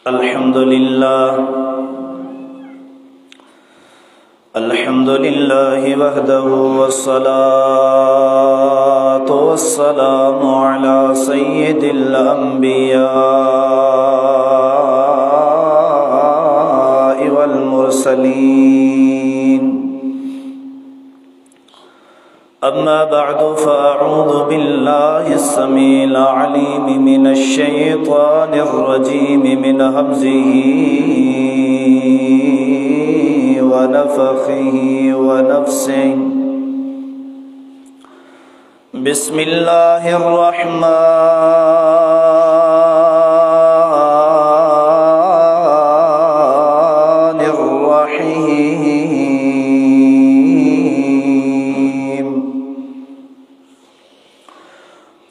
अल्हम्दुलिल्लाहि वहदहु वस्सलातु वस्सलामु अला सय्यिदिल अंबियाइ वल मुरसलीन। अम्मा बअदु फ़अऊज़ु बिल्लाहिस समीइल अलीम मिनश शैतानिर रजीम मिन हमज़िही व नफ़ख़िही व नफ़्सिही। बिस्मिल्लाहिर रहमानिर रहीम।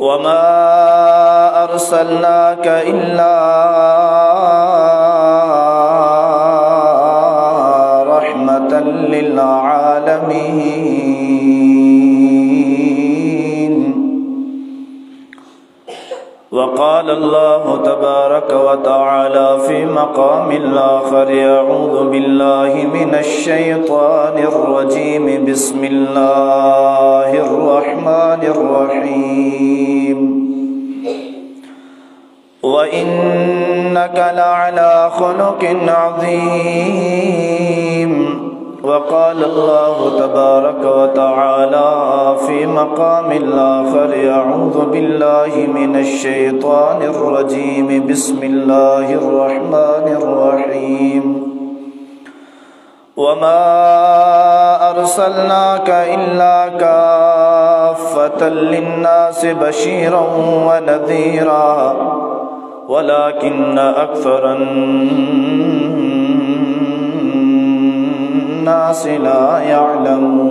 वमा अर्सलनाका इल्ला रहमतन लिल आलमीन। वक़ाल अल्लाहु तबारक व तआला फ़ी मक़ामिल आख़र अऊज़ु बिल्लाहि मिनश शैतानिर रजीम। बिस्मिल्लाहिर रहमानिर रहीम। व इन्नका लअला खुलुक़िन अज़ीम। वक़ाल अल्लाहु तबारक व तआला फ़ी मक़ामिल आख़र अऊज़ु बिल्लाहि मिनश शैतानिर रजीम। बिस्मिल्लाहिर रहमानिर रहीम। वमा अर्सलनाका इल्ला काफ़्फ़तल लिन्नासि बशीरन व नज़ीरा वलाकिन्न अक्सरन्नासि ला यअलमून।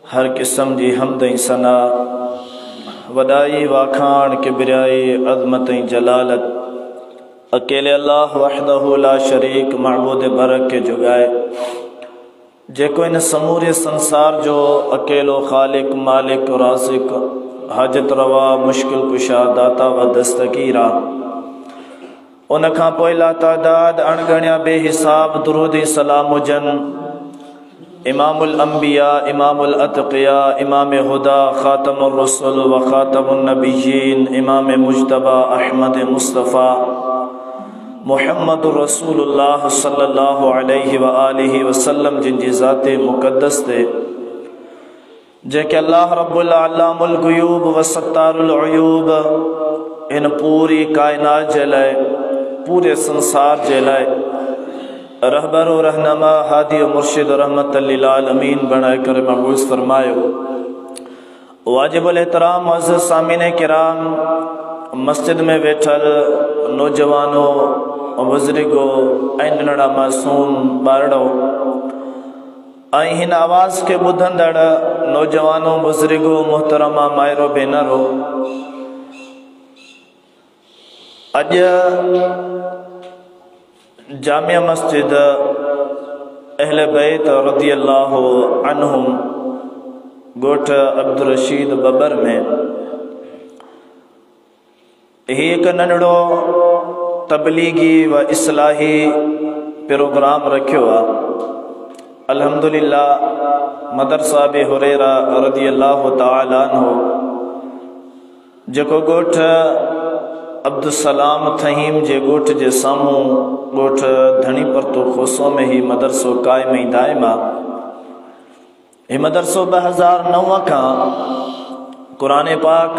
हर किस्म जी हमद ऐं सना, वॾाई वाखाण किबरियाई अज़मत ऐं जलालत अकेले अल्लाह वहदहु ला शरीक मअबूद बरक के जुगाए, जेको इन समूरे संसार जो अकेलो ख़ालिक मालिक राज़िक हाजत रवा मुश्किल कुशा दाता व दस्तगीर आ। उन खां पोइ ला तादाद अणगणिया बेहिसाब दुरूद सलाम हुजन इमामुल अंबिया इमामुल अतक़िया इमाम हुदा ख़ातमुर रसूल व ख़ातमुन नबिय्यीन इमाम मुज्तबा अहमद मुस्तफ़ा मुहम्मदुर रसूलुल्लाह सल्लल्लाहु अलैहि व आलिहि वसल्लम जिनजी ज़ाते मुक़द्दस ते जेके अल्लाह रब्बुल अल्लामुल ग़ुयूब व सत्तारुल उयूब इन पूरी कायनात जे लाए पूरे संसार जे लाए रहबर व रहनमा हादी व मुर्शिद रहमतल लिल आलमीन बनाए करे मबूस फरमायो। वाजिबुल एहतराम मुअज़्ज़ज़ सामीन किराम, मस्जिद में वेठल नौजवानों बुज़ुर्गो ऐं नंढड़ा मासूम ॿारड़ो ऐं हिन आवाज़ के ॿुधंदड़ नौजवानों बुज़ुर्गो मोहतरमा मायरो भेनरो, अॼु जामिया मस्जिद अहले बैत रज़ियल्लाहु अन्हुम गोठ अब्दुल रशीद बबर में ही एक नंढड़ो तबलीगी व इस्लाही प्रोग्राम रखियो आ। अल्हम्दुलिल्लाह मदरसा अबी हुरैरा रज़ियल्लाहु तआला अन्हु जेको गोठ अब्दुस्सलाम थहीम जे गोठ जे साम्हूं गोठ धणी परतो खोसो में ही मदरसो क़ाइम ऐं दाइम आ। ही मदरसो 2009 खां क़ुरान पाक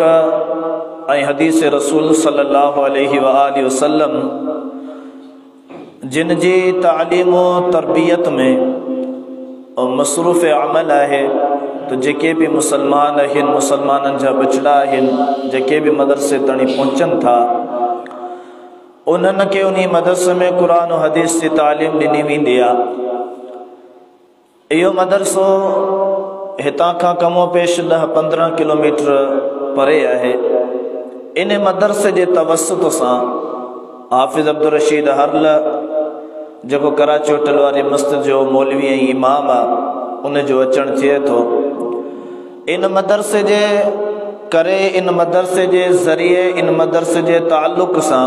ऐं हदीस रसूल सल्लल्लाहु अलैहि व आलिहि वसल्लम जिन जी तालीम व तरबियत में मसरूफ़ अमल है, तो जेके भी मुसलमान आहिनि मुसलमाननि जा बचड़ा आहिनि जेके भी मदरसे ताणी पहुंचनि था उन्हनि खे उन मदरसे में क़ुरान और हदीस की तालीम ॾिनी वेंदी आहे। इहो मदरसो हितां खां कमो पेश 10-15 किलोमीटर परे आहे। इन मदरसे जे तवसुत सां हाफ़िज़ अब्दुल रशीद हरल जो कराची होटल वारी मस्जिद जो मौलवी ऐं इमाम आहे उन जो अचण थिए थो। इन मदरसे जे करे इन मदरसे के ज़रिए इन मदरसे के ताल्लुक़ से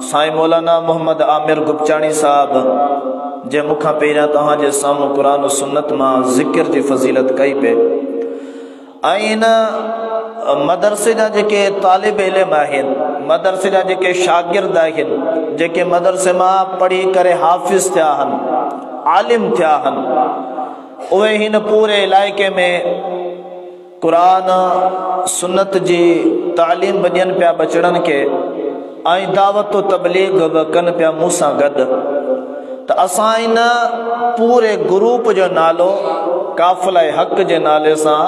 साईं मौलाना मोहम्मद आमिर गुपचाणी साहब जे मुखा पहिरियां तव्हांजे साम्हूं क़ुरान और सुन्नत मां ज़िक्र की फज़ीलत कई पे इन मदरसे जा जेके तालिब इल्म आहिनि मदरसे जा जेके शागिर्द आहिनि जेके मदरसे मां पढ़ी करे हाफ़िज़ थिया आहिनि आलिम थिया आहिनि उहे हिन पूरे इलाइक़े में क़ुरान सुन्नत जी तालीम ॾियनि पिया बचड़नि खे ऐं दावत तबलीग बि कनि पिया मूं सां गॾु त असां इन पूरे ग्रुप जो नालो काफ़िला हक़ जे नाले सां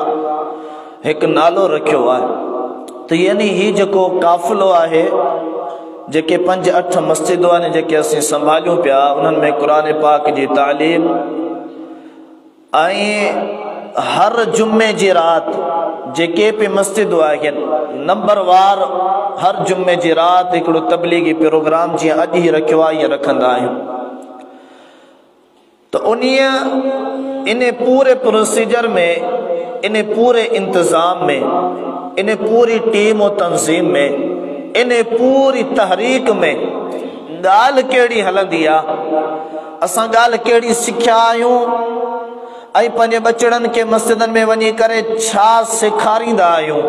एक नालो रखियो आहे तो यानी ही जेको काफ़िलो आहे जेके 5-8 मस्जिदूं आहिनि जेके असीं संभालियूं पिया उन्हनि में क़ुरान पाक जी तालीम ऐं हर जुम्मे जी रात जेके भी मस्जिदूं आहिनि नंबरवार हर जुम्मे जी रात हिकिड़ो तबलीगी प्रोग्राम जीअं अॼु ई रखियो आहे ईअं रखंदा आहियूं तो इन पूरे प्रोसीजर में इन पूरे इंतज़ाम में इन पूरी टीम और तंजीम में इन पूरी तहरीक में गाल केड़ी हलंदी आ असां गाल केड़ी सिखिया आहियूं ऐं पंहिंजे बचड़नि के मस्जिदनि में वञी करे छा सेखारींदा आहियूं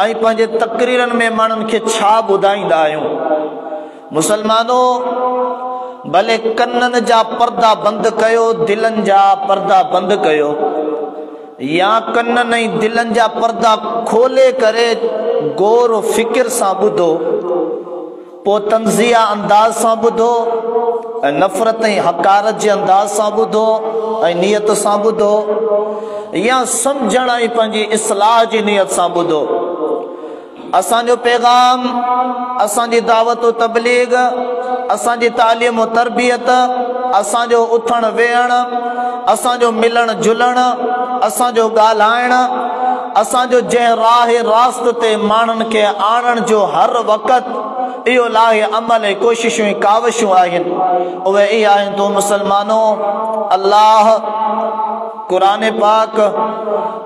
ऐं पंहिंजे तकरीरनि में माण्हुनि खे छा ॿुधाईंदा आहियूं मुसलमानो भले कन्ननि जा पर्दा बंदि कयो दिलनि जा पर्दा बंदि कयो या कन्ननि ऐं दिलनि जा पर्दा खोले करे गौर फिक्र सां ॿुधो पोइ तंज़िया अंदाज़ सां ॿुधो ऐं नफ़रत ऐं हकारत जे अंदाज़ सां ॿुधो ऐं नियत सां ॿुधो या सम्झण ऐं पंहिंजी इस्लाह जी नियत सां ॿुधो असांजो पैगाम असांजी दावत तबलीग असांजी तालीम और तरबियत असांजो उथण वेहण असांजो मिलण जुलण असांजो ॻाल्हाइण असांजो जंहिं राह रास्त ते माण्हुनि खे आणण जो हर वक़्त इहो लाहे अमल ऐं कोशिशूं ऐं काविशूं आहिनि उहे इहे आहिनि तो मुसलमानो अल्लाह कुरान पाक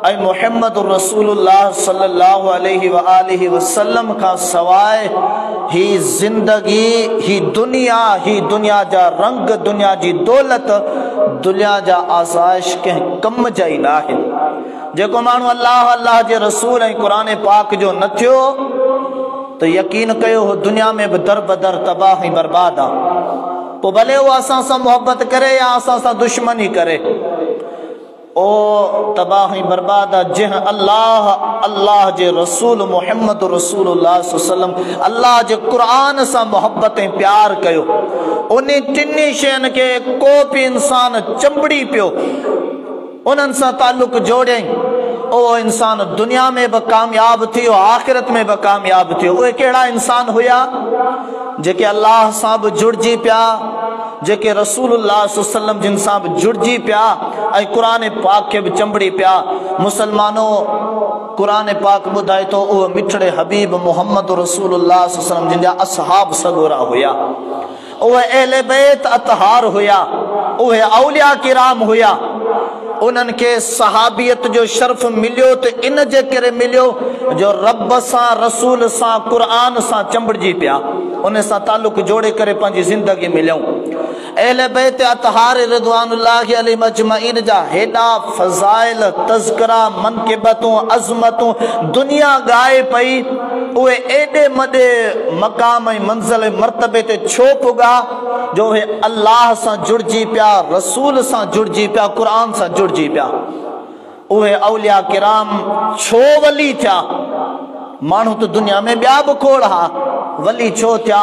ऐं मुहम्मद रसूलुल्लाह सल्लल्लाहु अलैहि व आलिहि वसल्लम का सवाइ ही जिंदगी ही दुनिया जा रंग दुनिया जी दौलत दुनिया जा आसाइश कंहिं कम जा ई न आहिनि जेको माण्हू अल्लाह जे रसूल ऐं कुरान पाक जो न थियो तो यकीन कयो हो दुनिया में भी दर बदर तबाह ऐं बर्बाद आहे पोइ भले वो असां सां मोहब्बत करे या असां सां दुश्मनी करे ओ तबाह ऐं बर्बाद आहे जंहिं अल्लाह जे रसूल मुहम्मद रसूलुल्लाह सल्लल्लाहु अलैहि वसल्लम अल्लाह जे क़ुरान सां मोहब्बत ऐं प्यार कयो उन टिनी शयुनि खे को बि इंसान चंबड़ी पियो उन्हनि सां ताल्लुक़ जोड़ियईं ओ इंसान दुनिया में भी कामयाब थियो आखिरत में भी कामयाब थियो उहे कहिड़ा इंसान हुआ जेके अल्लाह सां भी जुड़जी पिया जेके रसूलुल्लाह सल्लल्लाहु अलैहि वसल्लम जिन सां भी जुड़जी पिया ऐं क़ुरान पाक के भी चंबड़ी पिया मुसलमानो क़ुरान पाक ॿुधाए तो उहे मिठड़े हबीब मुहम्मद रसूलुल्लाह सल्लल्लाहु अलैहि वसल्लम जिन जा असहाब सगोरा हुआ उहे अहले बैत अतहार हुआ उहे औलिया किराम हुआ उन्हनि के सहाबियत जो शर्फ मिलियो तो इन जे करे मिलियो जो रब सां रसूल सां क़ुरान सां चंबड़जी पिया उन सां ताल्लुक़ जोड़े करे पंहिंजी ज़िंदगी मिलियूं अहले बैत अतहार रिदवानुल्लाहि अलैहिम अजमईन जा हेॾा फज़ाइल तज़किरा मनक़िबतूं अज़मतूं दुनिया ॻाए पई उहे एॾे मॾे मक़ाम ऐं मंज़िल मर्तबे ते छो पुॻा जो उहे अल्लाह सां जुड़जी पिया रसूल सां जुड़जी पिया क़ुरान सां जुड़जी पिया उहे औलिया किराम छो वली थिया माण्हू तो दुनिया में ॿिया बि खोड़ हा वली छो थिया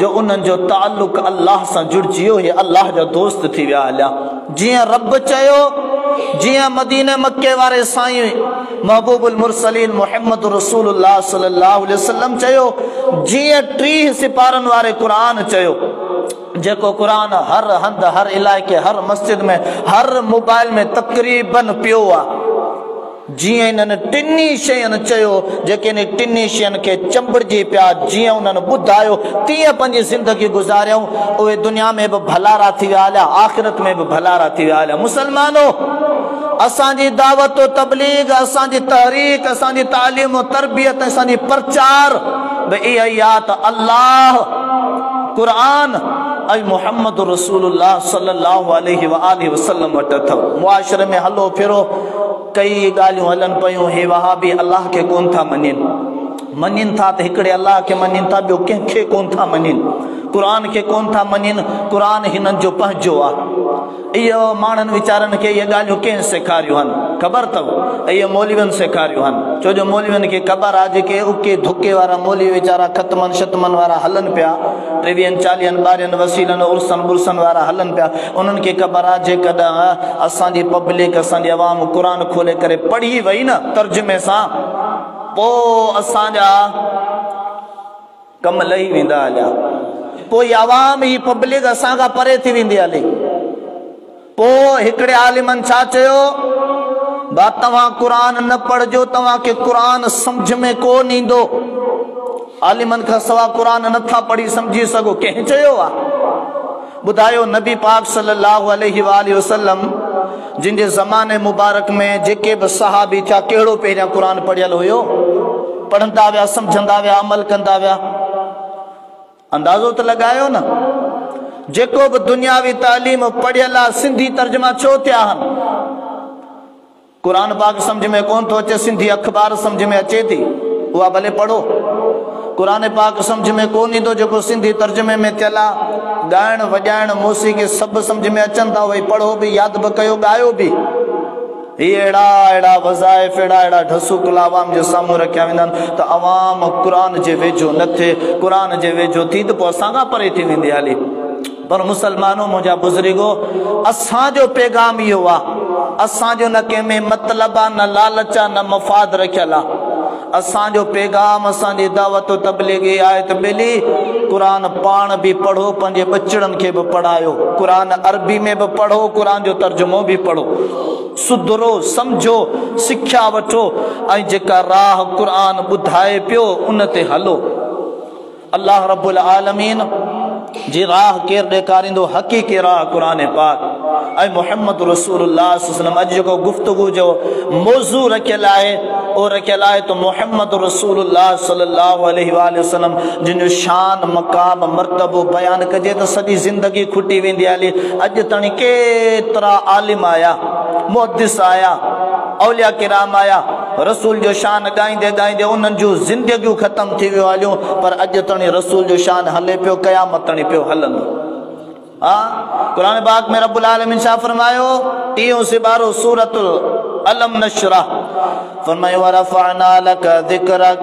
जो उन्हनि जो ताल्लुक़ अल्लाह सां जुड़जी वियो हे अल्लाह जा दोस्त थी विया हलिया जीअं रब चयो जिया मदीने मक्के वारे साईं महबूबुल मुरसलीन मुहम्मद रसूलुल्लाह सल्लल्लाहु अलैहि वसल्लम चयो जिया 30 सिपारन वारे कुरान चयो जेको कुरान हर हंद हर इलाके हर मस्जिद में हर मोबाइल में तकरीबन पियो आहे जिया इन्हनि टिनी शयुनि चयो जेके इन टिनी शयुनि खे चंबड़जी पिया जिया उन्हनि ॿुधायो तीअं पंहिंजी ज़िंदगी गुज़ारियऊं उहे दुनिया में भी भलारा थी विया हलिया आख़िरत में भी भलारा थी विया हलिया मुसलमानो असांजी दावत तबलीग, असांजी तहरीक, असांजी तालीम तरबियत, असांजी प्रचार इहा ई आहे त अल्लाह, क़ुरान ऐं मुहम्मद रसूलुल्लाह सल्लल्लाहु अलैहि व आलिहि वसल्लम वटि अथव। मुआशरे में हलो फिरो कई ॻाल्हियूं हलनि पियूं, हे वहाबी अल्लाह खे कोन था मञनि, मञनि था त हिकिड़े अल्लाह खे मञनि था, ॿियो कंहिंखे कोन था मञनि, क़ुरान खे कोन था मञनि, क़ुरान हिननि जो पंहिंजो आहे। इहो माण्हुनि वीचारनि खे इहे ॻाल्हियूं कंहिं सेखारियूं आहिनि, ख़बर अथव, इहे मौलवियुनि सेखारियूं आहिनि। छो जो मौलवियुनि खे ख़बर आहे, जेके उके धुके वारा मौलवी वीचारा ख़तमनि शतमनि वारा हलनि पिया, 30-40 ॿारनि वसीलनि उर्सनि बुर्सनि वारा हलनि पिया, उन्हनि खे ख़बर आहे जेकॾहिं असांजी पब्लिक, असांजी अवाम क़ुरान खोले करे पढ़ी वई न तर्जुमे सां, पोइ असांजा कम लही वेंदा हलिया, पोइ अवाम ही पब्लिक असां खां परे थी वेंदी हली। पोइ हिकिड़े आलिमनि छा चयो, बा तव्हां क़ुरान न पढ़जो, तव्हांखे क़ुरान सम्झ में कोन ईंदो, आलिमनि खां सवाइ क़ुरान नथा पढ़ी सम्झी सघो, कंहिं चयो आहे? ॿुधायो नबी पाक सल्लल्लाहु अलैहि वसल्लम जिन जे ज़माने मुबारक में जेके बि सहाबी थिया, कहिड़ो पहिरियां क़ुरान पढ़ियल हुयो? पढ़ंदा विया, सम्झंदा विया, अमल कंदा विया। अंदाज़ो त लॻायो न, जेको बि दुनियावी तालीम पढ़ियल आहे, सिंधी तर्जुमा छो थिया आहिनि? क़ुरान पाक सम्झ में कोन थो अचे, सिंधी अख़बार सम्झ में अचे थी, उहा भले पढ़ो। क़ुरान पाक सम्झ में कोन ईंदो जेको सिंधी तर्जुमे में थियल आहे, ॻाइण वॼाइण मौसीक़ी सभु सम्झ में अचनि था, उहे पढ़ो बि, यादि बि कयो, ॻायो बि। ये अहिड़ा वज़ाइफ़, अहिड़ा ढसूकुल आवाम जे साम्हूं रखिया वेंदा आहिनि त अवाम क़ुरान जे वेझो न थिए, क़ुरान जे वेझो थी त पोइ असां खां परे थी वेंदी हली। पर मुसलमानो, मुंहिंजा बुज़ुर्गो, असांजो पैगाम इहो आहे, असांजो न कंहिं में मतिलब आहे, न लालच आहे, न मफ़ाद रखियल आहे। असांजो पैगाम, असांजी दावत तबलीगी आहे त ॿिली क़ुरान पाण बि पढ़ो, पंहिंजे बचड़नि खे बि पढ़ायो, क़ुरान अरबी में बि पढ़ो, क़ुरान जो तर्जुमो बि पढ़ो, सुधरो, सम्झो, सिख्या वठो, ऐं जेका राह क़ुरान ॿुधाए पियो उन ते हलो। अल्लाह रब्बुल आलमीन जी राह केरु ॾेखारींदो? हक़ीक़ी राह क़ुरान पाक ऐं मुहम्मद रसूलुल्लाह सल्लल्लाहु अलैहि वसल्लम। अॼु जेको गुफ़्तगू जो मौज़ू रखियल आहे, उहो रखियल आहे त मुहम्मद रसूलुल्लाह सल्लल्लाहु अलैहि वसल्लम जिन जो शान, मक़ाम, मर्तबो बयानु कजे त सॼी ज़िंदगी खुटी वेंदी हली। अॼु ताईं केतिरा आलिम आया, मुहद्दिस आया, औलिया किराम आया, रसूल जो शान ॻाईंदे ॻाईंदे उन्हनि जूं ज़िंदगियूं ख़तम थी वियूं हलियूं, पर अॼु ताईं रसूल जो शान हले पियो, क़यामत ताईं पियो हलंदो। क़ुरान पाक में रब्बुल आलमीन छा फरमायो? 30 सिबारो सूरतुल अलम नशरह, फरमायो वरफ़अना लक ज़िक्रक।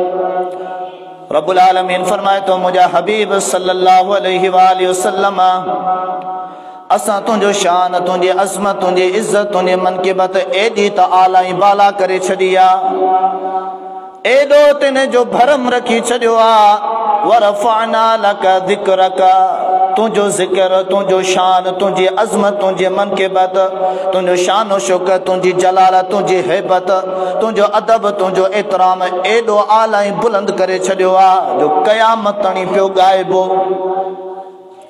रब्बुल आलमीन फरमाए तो मुंहिंजा हबीब सल्लल्लाहु अलैहि वसल्लम, असां तुंहिंजो शान, तुंहिंजी अज़मत, तुंहिंजी इज़त, तुंहिंजी मनक़िबत एॾी त आला ऐं बाला करे छॾी आहे, एॾो तिन जो भरम रखी छॾियो आहे। वरफ़अना लक ज़िक्रक, तुंहिंजो ज़िक्र, तुंहिंजो शान, तुंहिंजी अज़मत, तुंहिंजी मनक़िबत, तुंहिंजो शान व शौक़त, तुंहिंजी जलालत, तुंहिंजी हैबत, तुंहिंजो अदब, तुंहिंजो एतिराम एॾो आला ऐं बुलंद करे छॾियो आहे जो क़यामत ताईं पियो ॻाइबो।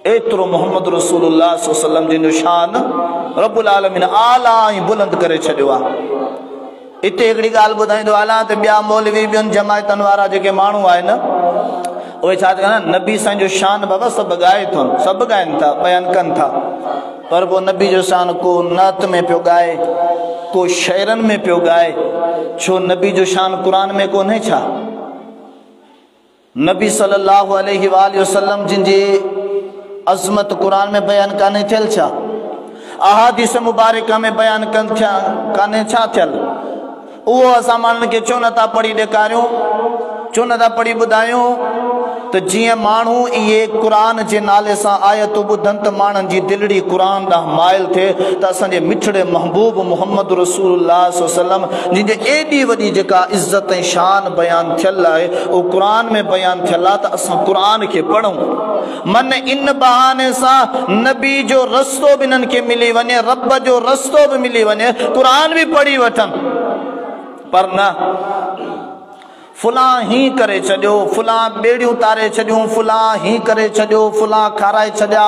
एतिरो मोहम्मद रसूलुल्लाह सल्लल्लाहु अलैहि वसल्लम जिन जो शान रब्बुल आलमीन आला ऐं बुलंद करे छॾियो आहे। हिते हिकिड़ी ॻाल्हि ॿुधाईंदो हलां त ॿिया मौलवी, ॿियुनि जमायतनि वारा जेके माण्हू आहिनि, उहे छा चवनि? नबी साईं जो शान बाबा सभु ॻाए थो, सभु ॻाइनि था, बयानु कनि था, पर पोइ नबी जो शान को नात में पियो ॻाए, को शेरनि में पियो ॻाए। छो नबी जो शान क़ुरान में कोन्हे छा? नबी सल्लल्लाहु अलैहि वसल्लम जिन जी अज़मत क़ुरान में बयान कान्हे थियल छा? अहादीस मुबारका में बयान कनि थिया कान्हे छा थियल? उहो असां माण्हुनि खे छो नथा पढ़ी ॾेखारियूं, छो नथा पढ़ी ॿुधायूं? त जीअं माण्हू इहे क़ुरान जे नाले सां आयतूं ॿुधनि त माण्हुनि जी दिलड़ी क़ुरान ॾांहुं माइल थिए, त असांजे मिठड़े महबूब मुहम्मद रसूलुल्लाह सल्लल्लाहु अलैहि वसल्लम जिन जी एॾी वॾी जेका इज़त ऐं शान बयानु थियल आहे, उहो क़ुरान में बयानु थियल आहे, त असां क़ुरान खे पढ़ूं। मन इन बहाने सां नबी जो रस्तो बि इन्हनि खे मिली वञे, रब जो रस्तो बि मिली वञे, क़ुरान बि पढ़ी वठनि, पर न। फुलां ही करे छॾियो, फुलां ॿेड़ियूं तारे छॾियूं, फुलां ही करे छॾियो, फुलां खाराए छॾिया,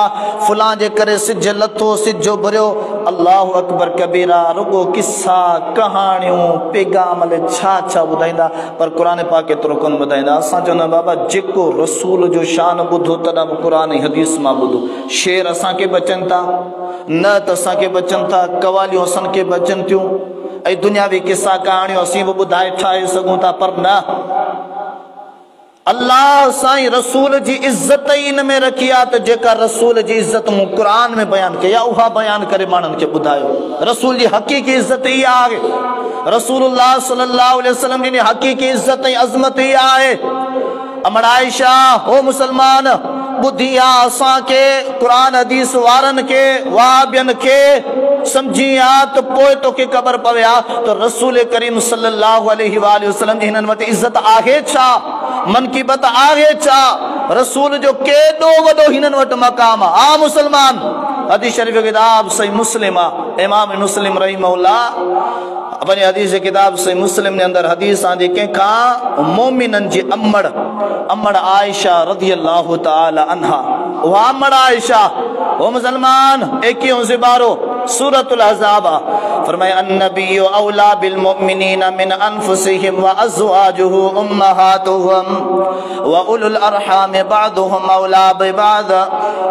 फुलां जे करे सिज लथो, सिज भरियो। अल्लाहु अकबर कबीरा। रुगो किस्सा कहाणियूं पैगाम छा छा ॿुधाईंदा, पर क़ुर पाक केतिरो कोन ॿुधाईंदा। असां चवंदा बाबा जेको रसूल जो शान ॿुधो तॾहिं बि क़ुर हदीस मां ॿुधो। शेर असांखे बचनि था न त असांखे बचनि था, कवालियूं असांखे बचनि थियूं, ऐं दुनियावी किस्सा कहाणियूं असीं बि ॿुधाए ठाहे सघूं था, पर न। अल्लाह साईं रसूल जी इज़त ई इन में रखी आहे त जेका रसूल जी इज़त मूं क़ुर में बयानु कई आहे उहा बयानु करे माण्हुनि खे ॿुधायो। रसूल जी हक़ीक़ी इज़त इहा आहे, रसूलुल्लाह सल्लल्लाहु अलैहि वसल्लम जी हक़ीक़ी इज़त ऐं अज़मत इहा आहे। अमर आयशा हो मुसलमान ॿुधी आहे असांखे क़ुर हदीस वारनि खे वहाबियनि खे समझी आ तो पोइ तोखे ख़बर पवे आ तो रसूल करीम सल्लल्लाहु अलैहि वसल्लम जी हिननि वटि इज़त आहे छा, मनक़िबत आहे छा, रसूल जो केॾो वॾो हिननि वटि मक़ाम आ। मुसलमान हदीस शरीफ किताब सही मुस्लिम आहे, इमाम मुस्लिम रहीमहुल्लाह अपने हदीस किताब सही मुस्लिम ने अंदर हदीस आंदी कंहिंखां मोमिननि जी अम्मड़ आयशा रज़ियल्लाहु तआला अन्हा। वह अम्मड़ आयशा वो मुसलमान 21 ज़िबारो सूरतुल अहज़ाब फरमाए अन्नबिय्यु औला बिल मुमिनीना मिन अनफुसिहिम व अज़वाजुहु उम्महातुहुम व उलुल अरहाम बअदुहुम औला बिबाद।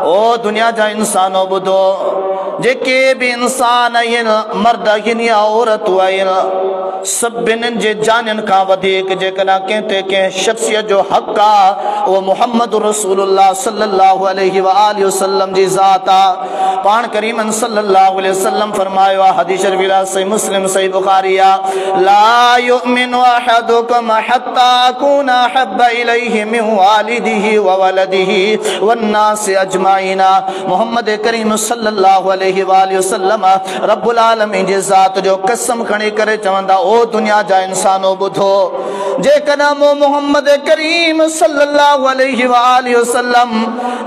ओ दुनिया जा इंसानो ॿुधो, जेके भी इंसान आहिनि मर्द आहिनि या औरत आहिनि सभिनी जे जाननि खां वधीक जेकॾहिं कंहिं ते कंहिं शख़्सियत जो हक़ आहे उहो मुहम्मद रसूलुल्लाह सल्लल्लाहु अलैहि वसल्लम जी ज़ात आहे। पाण करीमन सल्लल्लाहु अलैहि वसल्लम फरमायो आहे हदीस शरीफ सही मुस्लिम सही बुखारी आहे ला युमिनु अहदुकुम हत्ता अकूना अहब्बा इलैहि मिन वालिदिही व वलदिही वन्नास अजमाइन। मुहम्मद करीम सल्लल्लाहु अलैहि वसल्लम रब्बुल आलमीन जी ज़ात जो कसम खणी करे चवंदा ओ दुनिया जा इंसानो ॿुधो, जेकॾहिं मूं मुहम्मद करीम सल्लल्लाहु अलैहि वसल्लम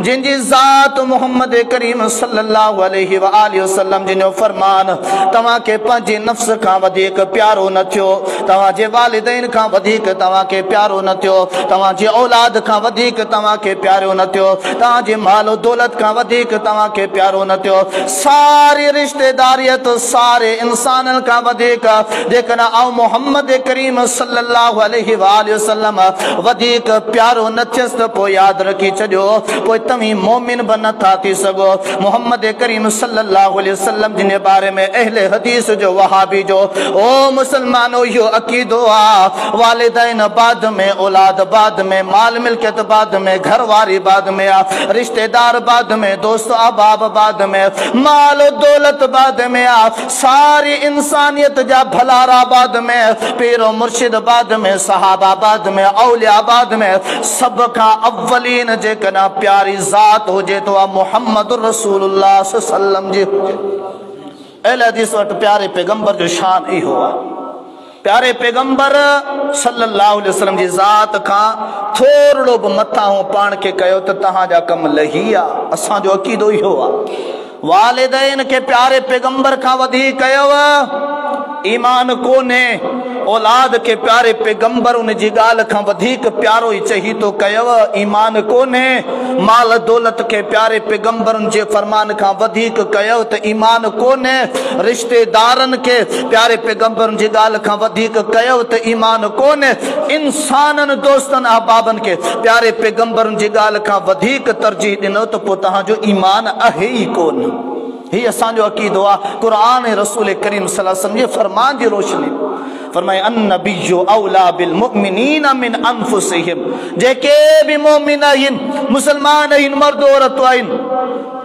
जिनजी ज़ात मुहम्मद करीम सल्लल्लाहु अलैहि वसल्लम जिनो फरमान तव्हांखे पंहिंजे नफ्स खां वधीक प्यारो न थियो, तव्हांजे वालिदैन खां वधीक तव्हांखे प्यारो न थियो, तव्हांजी औलाद खां वधीक तव्हांखे प्यारो न थियो, तव्हांजे माल दौलत खां वधीक तव्हांखे प्यारो न थियो, सारी रिश्तेदारियत सारे इंसाननि खां वधीक जेकॾहिं आऊं मुहम्मद करीम सल्लल्लाहु अलैहि वसल्लम वधीक प्यारो न थियसि त पोइ यादि रखी छॾियो पोइ तव्हीं मोमिन बि नथा थी सघो। मुहम्मद करीम सल्लल्लाहु अलैहि वसल्लम जिन बारे में अहले हदीस जो वहाबी जो ओ मुसलमानो इहो अक़ीदो आहे वालिदैन बाद में, औलाद बाद में, माल मिल्कियत बाद में, घरवारी बाद में, रिश्तेदार बाद में, दोस्त अहबाब बाद में, माल दौलत बाद में, सारी इंसानियत जा भलारा बाद में, पीरो मुर्शिद बाद में, सहाबा बाद में, औलिया बाद में, सब का अव्वलीन जेकॾहिं प्यारी ज़ात हुजे तो मुहम्मद रसूलुल्लाह सल्लल्लाहु अलैहि वसल्लम। अहले हदीस वटि प्यारे पैगंबर जो शान इहो आहे, प्यारे पैगंबर सल्लल्लाहु अलैहि वसल्लम जी ज़ात खां थोरो बि मथां पाण खे कयो त तव्हांजा कम लही आहे। असांजो अक़ीदो इहो आहे वालिदैन के प्यारे पैगंबर खां वधीक कयव ईमान कोने, औलाद के प्यारे पैगंबर उन जी ॻाल्हि खां वधीक प्यारो ई चही तो कयव ईमान कोने, माल दौलत के प्यारे पैगंबरनि जे फरमान खां वधीक कयो त ईमान कोने, रिश्तेदारनि के प्यारे पैगंबरनि जी ॻाल्हि खां वधीक कयो त ईमान कोने, इंसाननि दोस्तनि अहबाबनि के प्यारे पैगंबरनि जी ॻाल्हि खां वधीक तरजीह ॾिनो त पोइ तव्हांजो ईमान आहे ई कोन। ही असांजो अक़ीदो आहे क़ुरान ऐं रसूल करीम सल्लल्लाहु अलैहि वसल्लम जे फरमान जी रोशनी फरमाए अन्नबिय्यु औला बिल मुमिनीना मिन अनफुसिहिम। जेके भी मोमिन आहिनि मुसलमान आहिनि मर्द औरत आहिनि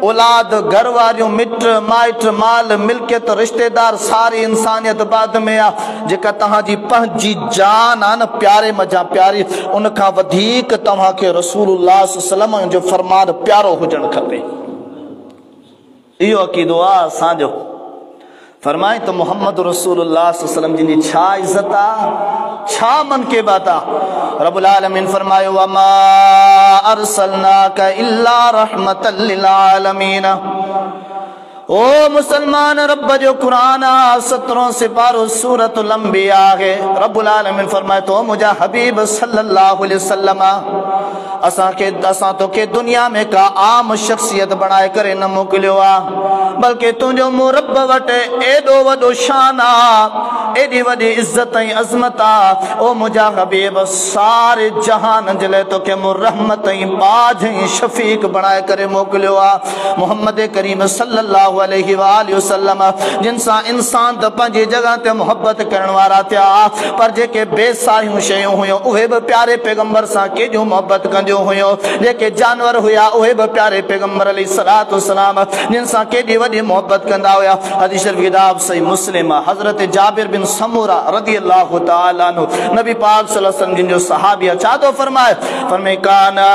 औलाद घर वारियूं मिट माइट माल मिल्कियत रिश्तेदार सारी इंसानियत बाद में आहे, जेका तव्हांजी पंहिंजी जान आहे न प्यारे मजा प्यारी उन खां वधीक तव्हांखे रसूलुल्लाह सल्लल्लाहु अलैहि वसल्लम जो फरमान प्यारो हुजणु खपे। इहो अक़ीदो आहे असांजो। फरमाए तो मोहम्मद रसूलुल्लाह सल्लल्लाहु अलैहि वसल्लम जी छा इज्जत आहे, छा मनक़िबत आहे। रब्बुल आलमीन फरमायो वमा अरसलनाका इल्ला रहमतल लिल आलमीन ओ मुसलमान, रब जो कुरान 17 सिपारो सूरतुल अंबिया है। रब्बुल आलमीन फरमाए तो मुझा हबीब सल्लल्लाहु अलैहि वसल्लम असां तो के दुनिया में का आम शख्सियत बनाए करे न मोकिलियो आ, बल्कि तुझो मूं रब वटि एडो वडो शान आ, एडी वडी इज्जत ऐं अज़मत आ। ओ मुझा हबीब सारे जहान जे लाइ तोखे मूं रहमत ऐं बाज ऐं शफीक बनाए करे मोकिलियो आ। मोहम्मद करीम सल्लल्लाहु अलैहि वसल्लम जिन सां इंसान त पंहिंजी जगह ते मोहब्बत करण वारा थिया, पर जेके बेसाहियूं शयूं हुयूं उहे बि प्यारे पैगंबर सां केॾियूं मोहब्बत कंदियूं हुयूं। जेके जानवर हुया उहे बि प्यारे पैगंबर अलैहिस्सलातु वस्सलाम जिन सां केॾी वॾी मोहब्बत कंदा हुया। हदीस शरीफ किताब सही मुस्लिम हज़रत जाबिर बिन समूरा रज़ियल्लाहु तआला अन्हु नबी पाक सल्लल्लाहु अलैहि वसल्लम जिन जो सहाबी छा तो फरमाए काना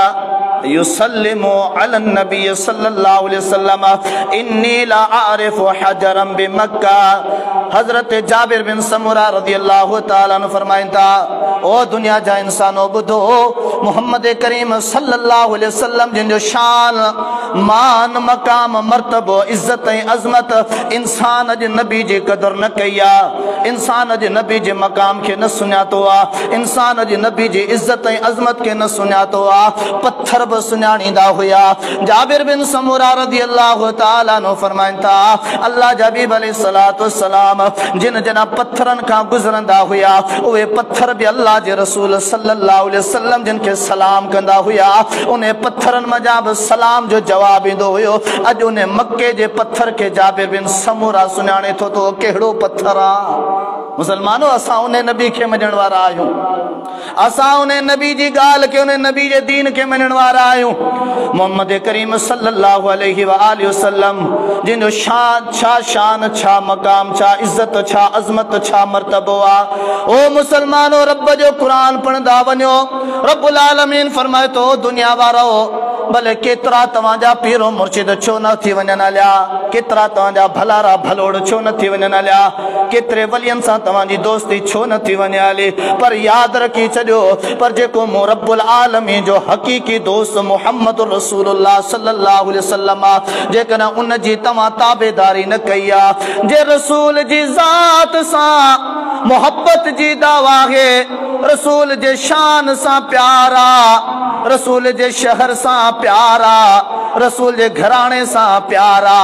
युसल्लिमु अलन नबी सल्लल्लाहु अलैहि वसल्लम इन्नी ला आरिफु हजरम बिमक्का। हजरत जाबिर बिन समूरा रज़ियल्लाहु तआला अन्हु फरमाइनि था, ओ दुनिया जा इंसानो बुधो, मोहम्मद करीम सल्लल्लाहु अलैहि वसल्लम जिन जो शान मान मकाम मर्तबो इज्जत ऐं अज़मत इंसान अज नबी जी कदर न कई आ, इंसान अज नबी जे मकाम के न सुञातो आ, इंसान अज नबी जी इज्जत ऐं अज़मत के न सुञातो आ, पत्थर बि सुञाणींदा हुया। जाबिर बिन समूरा रज़ियल्लाहु तआला अन्हु फरमाइनि था, अल्लाह जा हबीब अलैहिस्सलातु वस्सलाम जिन जना पत्थरन खां गुज़रंदा हुया उहे पत्थर भी अल्लाह जे रसूल सल्लल्लाहु अलैहि वसल्लम जिन के सलाम कंदा हुया, उन्हें पत्थरन मजा भी सलाम जो जवाब इंदो हुयो। अज उन्हें मक्के जे पत्थर के जाबिर बिन समूरा सुञाणे थो तो केड़ो पत्थर आ। मुसलमानो, असां उन्हें नबी के मञण वारा आहियूं, असां उन्हें नबी जी गाल के उन्हें नबी जे दीन के मञण वारा आहियूं। मोहम्मद करीम सल्लल्लाहु अलैहि वसल्लम जिन जो शान छा मकाम छा इज्जत छा अज़मत छा मर्तबो आ। ओ मुसलमानो, रब जो कुरान पढ़ंदा वञो। रब्बुल आलमीन फरमाए तो दुनिया वारो भले केतरा तव्हांजा पीरो मुर्शिद छो न थी वञन हलिया, केतरा तव्हांजा भलारा भलोड़ छो न थी वञन हलिया, केतरे वलियन सां तव्हांजी दोस्ती छो न थी वञे हली, पर याद रखी छॾियो, पर जेको मूं रब्बुल आलमीन जो हकीकी दोस्त मुहम्मद रसूलुल्लाह सल्लल्लाहु अलैहि वसल्लम जेकॾहिं उन जी तव्हां ताबेदारी न कई आ, जे रसूल जी ज़ात सां मोहब्बत जी दावा है, रसूल जे शान सां प्यारा, रसूल जे शहर सां प्यारा, रसूल जे घराणे सां प्यारा,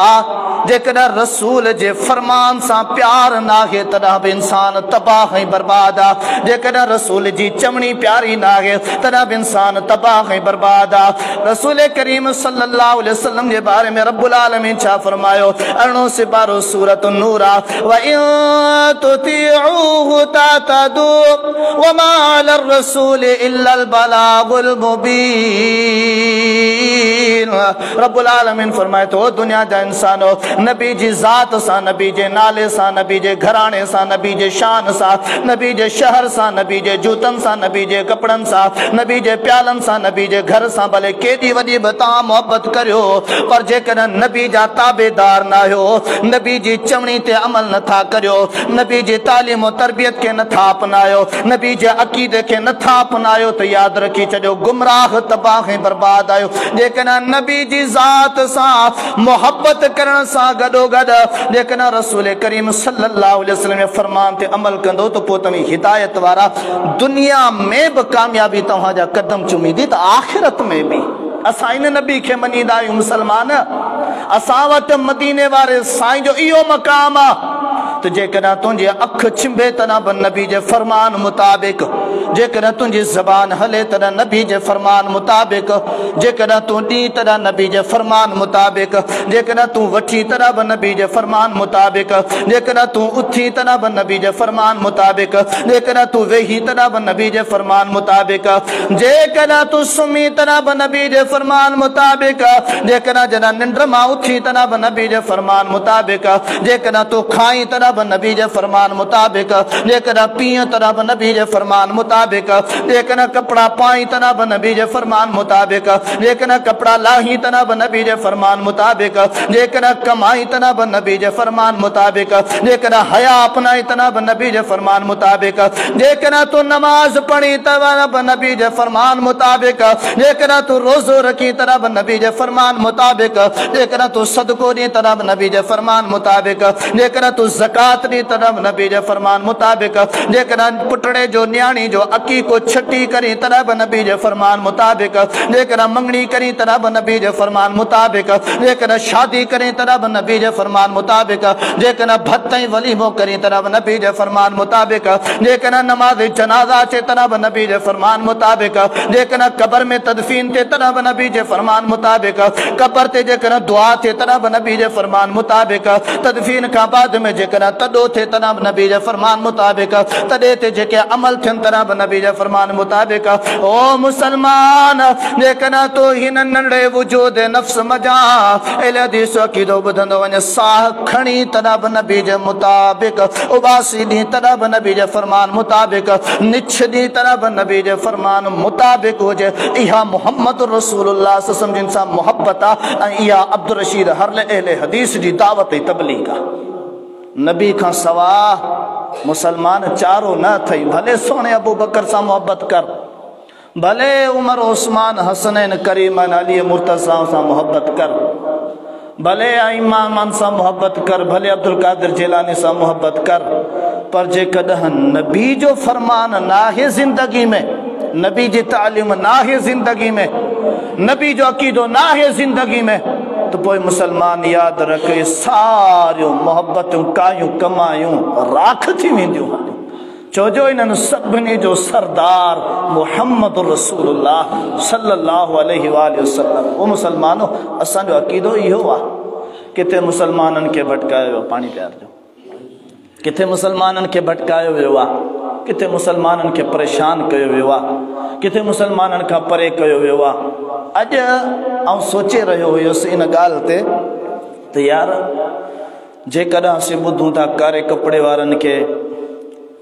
जेकॾहिं रसूल जे फरमान सां प्यार नाहे तॾहिं बि इंसान तबाह ऐं बर्बाद आ। जेकॾहिं रसूल जी चमड़ी प्यारी नाहे तॾहिं बि इंसान तबाह ऐं बर्बाद आ। रसूल करीम सल्लल्लाहु अलैहि वसल्लम जे बारे में रब्बुल आलमीन छा फरमायो? 18 सिपारो सूरत नूर आ, व इन तुतीउहु तहतदू व मा अलर रसूल इल्लल बलागुल मुबीन। रब्बुल आलमीन फरमाए तो दुनिया जा इंसानो, नबी जी ज़ात सां, नबी जे नाले सां, नबी जे घराणे सां, नबी जे शान सां, नबी जे शहर सां, नबी जे जूतन सां, नबी जे कपड़न सां, नबी जे प्यालन सां, नबी जे घर सां भले केॾी वॾी बि तव्हां मोहब्बत करियो, पर जेकॾहिं नबी जा ताबेदार न आहियो, नबी जी चवणी ते अमल नथा करियो, नबी जी तालीम तरबियत के नथा अपनायो, नबी जे अक़ीदे के नथा अपनायो, तो याद रखी छॾियो गुमराह तबाह ऐं बर्बाद आहियो। जेकॾहिं नबी जी ज़ात सां मोहब्बत करण सां गॾोगॾु जेकॾहिं रसूल करीम सल्लल्लाहु अलैहि वसल्लम जे फरमान ते अमल कंदो तो पोइ तव्हां हिदायत वारा दुनिया में भी कामयाबी तव्हांजा कदम चुमींदी, त आखिरत में भी। असां इन नबी के मञींदा आहियूं मुसलमान, असां वटि मदीने वारे साईं जो इहो मक़ाम आहे त जेकॾहिं तुंहिंजी अख छिंबे तॾहिं बि नबी जे फरमान मुताबिक़, जेकॾहिं तुंहिंजी ज़बान हले तॾहिं नबी जे फरमान मुताबिक़, जेकॾहिं तूं ॾी तॾहिं नबी जे फरमान मुताबिक़, जेकॾहिं तूं वठी तॾहिं बि नबी जे फरमान मुताबिक़, जेकॾहिं तूं उथी तॾहिं बि नबी जे फरमान मुताबिक़, जेकॾहिं तूं वेही तॾहिं बि नबी जे फरमान मुताबिक़, जेकॾहिं तूं सुम्ही तॾहिं बि नबी जे फरमान मुताबिक़, जेकॾहिं जॾहिं निंड मां उथी तॾहिं बि नबी जे फरमान मुताबिक़, जेकॾहिं तूं खाई तॾहिं तनब नबी जे फरमान मुताबिक, जेकॾहिं पीअ तनब नबी जे फरमान मुताबिक, जेकॾहिं कपड़ा पाई तनब नबी जे फरमान मुताबिक, जेकॾहिं कपड़ा लाही तनब नबी जे फरमान मुताबिक, जेकॾहिं कमाई तनब नबी जे फरमान मुताबिक, जेकॾहिं हया अपनाई तनब नबी जे फरमान मुताबिक, जेकॾहिं तू नमाज पढ़ी तनब नबी जे फरमान मुताबिक, जेकॾहिं तू रोज़ो रखी तनब नबी जे फरमान मुताबिक, जेकॾहिं तू सदको दी तनब नबी जे फरमान मुताबिक, जेकॾहिं तू ज़कात दी तनब नबी जे फरमान मुताबिक, जेकॾहिं पुटड़े जो न्याणी जो अकीको छटी करी तनब नबी जे फरमान मुताबिक, जेकॾहिं मंगनी करी तनब नबी जे फरमान मुताबिक, जेकॾहिं शादी करी तनब नबी जे फरमान मुताबिक, जेकॾहिं भत ऐं वलीमो करी तनब नबी जे फरमान मुताबिक, जेकॾहिं नमाज जनाज़ा चे तनब नबी जे फरमान मुताबिक, जेकॾहिं कब्र में तदफीन थे तनब नबी जे फरमान मुताबिक, कब्र ते जेकॾहिं दुआ थे तनब नबी जे फरमान मुताबिक, तदफीन खां बाद में जेकॾहिं तॾो थे तनब नबी जे फरमान मुताबिक, तॾे ते जेके अमल थियनि तनब नबी जे फरमान मुताबिक। ओ मुसलमान, जेकॾहिं तो हिन नंढे वजूद नफ्स मजा एल हदीस अकीदो ॿुधंदो वञे, साह खणी तनब नबी जे मुताबिक, उबासी दी तनब नबी जे फरमान मुताबिक, निछ दी तनब नबी जे फरमान मुताबिक हुजे। इहा मोहम्मद रसूलुल्लाह सल्लल्लाहु अलैहि वसल्लम सां मोहब्बत आहे ऐं इहा अब्दुल रशीद हरल अहले हदीस जी दावत ऐं तबलीग आहे। नबी खां सवा मुसलमान चारो न थई। भले सोने अबू बकर सां मोहब्बत कर, भले उमर उस्मान हसनैन करीमन अली मुर्तज़ा सां मोहब्बत कर, भले इमामन सां मोहब्बत कर, भले अब्दुल कादिर जिलानी सां मोहब्बत कर, पर जेकॾहिं नबी जो फरमान नाहे ज़िंदगी में, नबी जी तालीम नाहे ज़िंदगी में, नबी जो अकीदो नाहे ज़िंदगी में, तो पोइ मुसलमान याद रखे सारियूं मोहब्बतूं कायूं कमायूं राख थी वेंदियूं। छोजो इन्हनि सभिनी जो सरदार मोहम्मद रसूलुल्लाह सल्लल्लाहु अलैहि वसल्लम। वो मुसलमानो, असांजो अकीदो इहो आहे। किथे मुसलमाननि खे भटकायो वियो, पाणी प्यार जो, किथे मुसलमाननि खे भटकायो वियो आहे, किथे मुसलमाननि खे परेशान कयो वियो आहे, किथे मुसलमाननि खां परे कयो वियो आहे। अॼु आउं सोचे रहियो हुयुसि इन ॻाल्हि ते त यार, जेकॾहिं असीं ॿुधूं था कारे कपिड़े वारनि खे,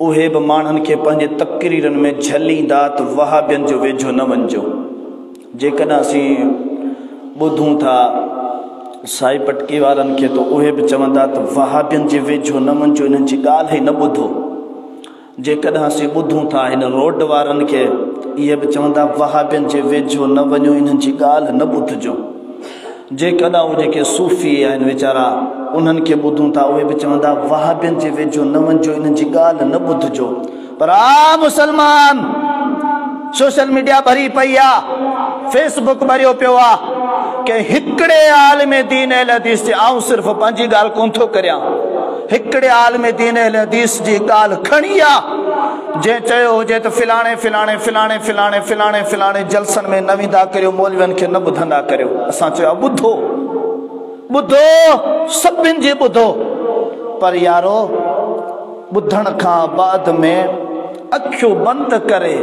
उहे बि माण्हुनि खे पंहिंजे तक़रीरनि में झलींदा त वहाबियुनि जो वेझो न वञिजो। जेकॾहिं असीं ॿुधूं था साई पटकी वारनि खे, त उहे बि चवंदा त वहाबियुनि जे वेझो न वञिजो, इन्हनि जी ॻाल्हि ई न ॿुधो। जेकॾहिं असीं ॿुधूं था हिन रोड वारनि खे, इहे बि चवंदा वहाबियुनि जे वेझो न वञो, इन्हनि जी ॻाल्हि न ॿुधिजो। जेकॾहिं उहे जेके सूफ़ी आहिनि वीचारा, उन्हनि खे ॿुधूं था, उहे बि चवंदा वहाबियुनि जे वेझो न वञिजो, इन्हनि जी ॻाल्हि न ॿुधिजो। पर आ मुसलमान, सोशल मीडिया भरी पई आहे, फेसबुक भरियो पियो आहे कि हिकिड़े आलिम दीन अहल हदीस जे, आउं सिर्फ़ु पंहिंजी ॻाल्हि कोन थो करियां, हिकिड़े आलिम दीन अहल हदीस जी ॻाल्हि खणी आहे। जंहिं चयो हुजे त फिलाणे फिलाणे फिलाणे फिलाणे फिलाणे फिलाणे जलसनि में न वेंदा करियो, मौलवियुनि खे न ॿुधंदा करियो। असां चयो ॿुधो ॿुधो, सभिनि जी ॿुधो, पर यारो ॿुधण खां बाद में अखियूं बंदि करे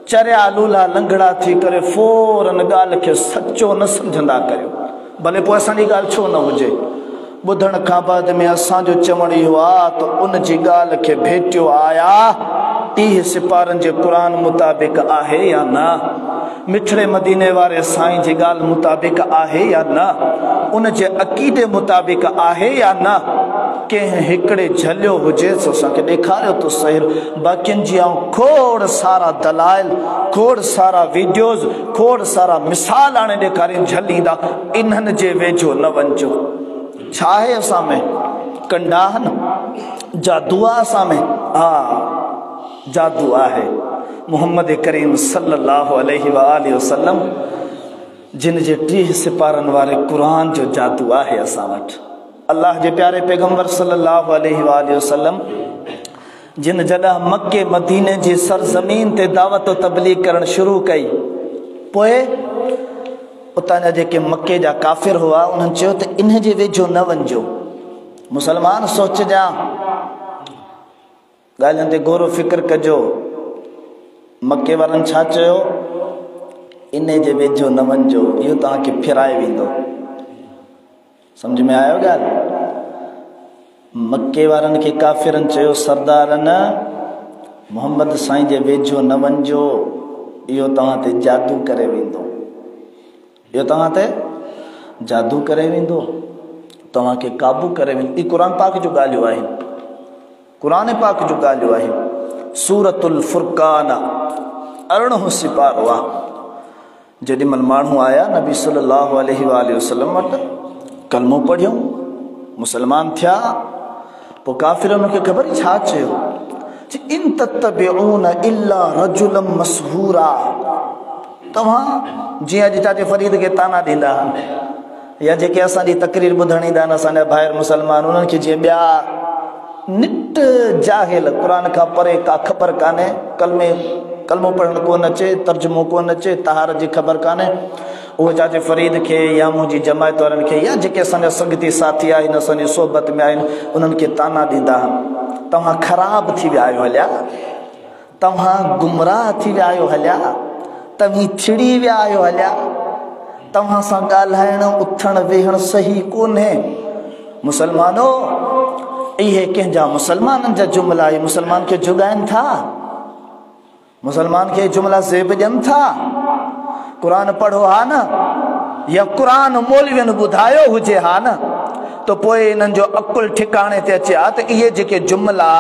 चरिया लूला लंगड़ा थी करे फौरन ॻाल्हि खे सचो न सम्झंदा करियो, भले पोइ असांजी ॻाल्हि छो न हुजे। ॿुधण खां बाद में असांजो चवण इहो आहे त उन जी ॻाल्हि खे भेटियो आया 30 सिपारनि जे क़ुरान मुताबिक़ आहे या न, मिठड़े मदीने वारे साईं जी ॻाल्हि मुताबिक़ आहे या न, उन जे अक़ीदे मुताबिक़ आहे या न। कंहिं हिकिड़े झलियो हुजे सो असांखे ॾेखारियो त सही। बाक़ियुनि जी आऊं खोड़ सारा दलाइल, खोड़ सारा वीडियोज़, खोड़ सारा मिसाल आणे ॾेखारीनि झलींदा, इन्हनि जे वेझो न वञिजो। छा आहे असां में? कंडाहन जादू आहे असां में? हा, जादू आहे। मोहम्मद करीम सल्लल्लाहु अलैहि वसल्लम जिन जे 30 सिपारनि वारे क़ुरान जो जादू आहे असां वटि। अल्लाह जे प्यारे पैगंबर सल्लल्लाहु अलैहि वसल्लम जिन जॾहिं मक्के मदीने जी सरज़मीन ते दावत तबलीग करण शुरू कई, पोइ उतां जा जेके मक्के जा काफ़िर हुआ उन्हनि चयो त इन जे वेझो न वञिजो। मुसलमान सोचजा, ॻाल्हियुनि ते गौर फिक्र कजो। मक्के वारनि छा चयो? इन जे वेझो न वञिजो, इहो तव्हांखे फिराए वेंदो। सम्झ में आयो ॻाल्हि? मक्के वारनि खे काफ़िरनि चयो सरदारनि मोहम्मद साईं जे वेझो न वञिजो, इहो तव्हां ते जादू करे वेंदो, इहो तव्हां ते जादू करे वेंदो, तव्हांखे काबू करे वेंदो। ई क़ुर पाक जूं ॻाल्हियूं आहिनि, क़ुर पाक जूं ॻाल्हियूं आहिनि। सूरतुल फुरक़ान 18 सिपारो आहे। जेॾीमहिल माण्हू आया नबी सल्लल्लाहु अलैहि वसल्लम वटि, कलमो पढ़ियो, मुसलमान थिया, पोइ काफ़िरनि हुनखे ख़बर छा चयो, इन तत्तबिऊन इल्ला रजुलम मसहूरा, तव्हां जीअं अॼु चाचे फरीद खे ताना ॾींदा या जेके असांजी तकरीर ॿुधण ईंदा आहिनि असांजा ॿाहिरि मुसलमान, उन्हनि खे जीअं ॿिया निट जाहिल क़ुर खां परे का ख़बर कान्हे, कलमो पढ़णु कोन अचे, तर्जुमो कोन अचे, तहार जी ख़बर कान्हे, उहे चाचे फरीद खे या मुंहिंजी जमायत वारनि खे या जेके असांजा संगती साथी आहिनि असांजी सोबत में आहिनि उन्हनि खे ताना ॾींदा, तव्हां ख़राब थी विया आहियो हलिया, तव्हां गुमराह थी विया आहियो हलिया, तव्हीं छिड़ी विया आहियो हलिया, तव्हां सां ॻाल्हाइण उथण वेहण सही कोन्हे। मुसलमानो, इहे कंहिंजा मुसलमाननि जा जुमला, इहे मुसलमान खे जुगाइनि था, मुसलमान खे जुमला ज़ेब ॾियनि था। क़ुर पढ़ो हा न, या क़ुर मौलवियुनि ॿुधायो हुजे हा न, त पोइ इन्हनि जो अकुल ठिकाणे ते अचे हा त इहे जेके जुमला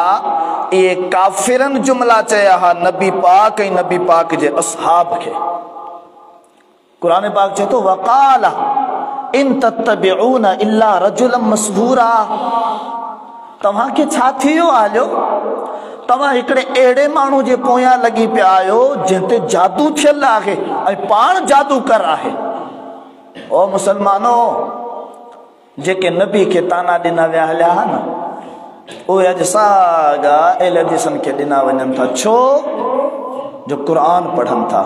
इहे काफ़िरनि जुमला चया हा नबी पाक ऐं नबी पाक जे असहाब खे। क़ुर पाक चए थो वक़ाल इन तत्तबिऊन इल्ला रजुलम मसहूरा, तव्हांखे छा थी वियो हलियो, तव्हां हिकिड़े अहिड़े माण्हू जे पोयां लॻी पिया आहियो जंहिं ते जादू थियल आहे ऐं पाण जादूगर आहे। ओ मुसलमानो, जेके नबी खे ताना ॾिना विया हलिया हा न, उहे अॼु साॻा अहले हदीसनि खे ॾिना वञनि था, छो जो क़ुर पढ़नि था।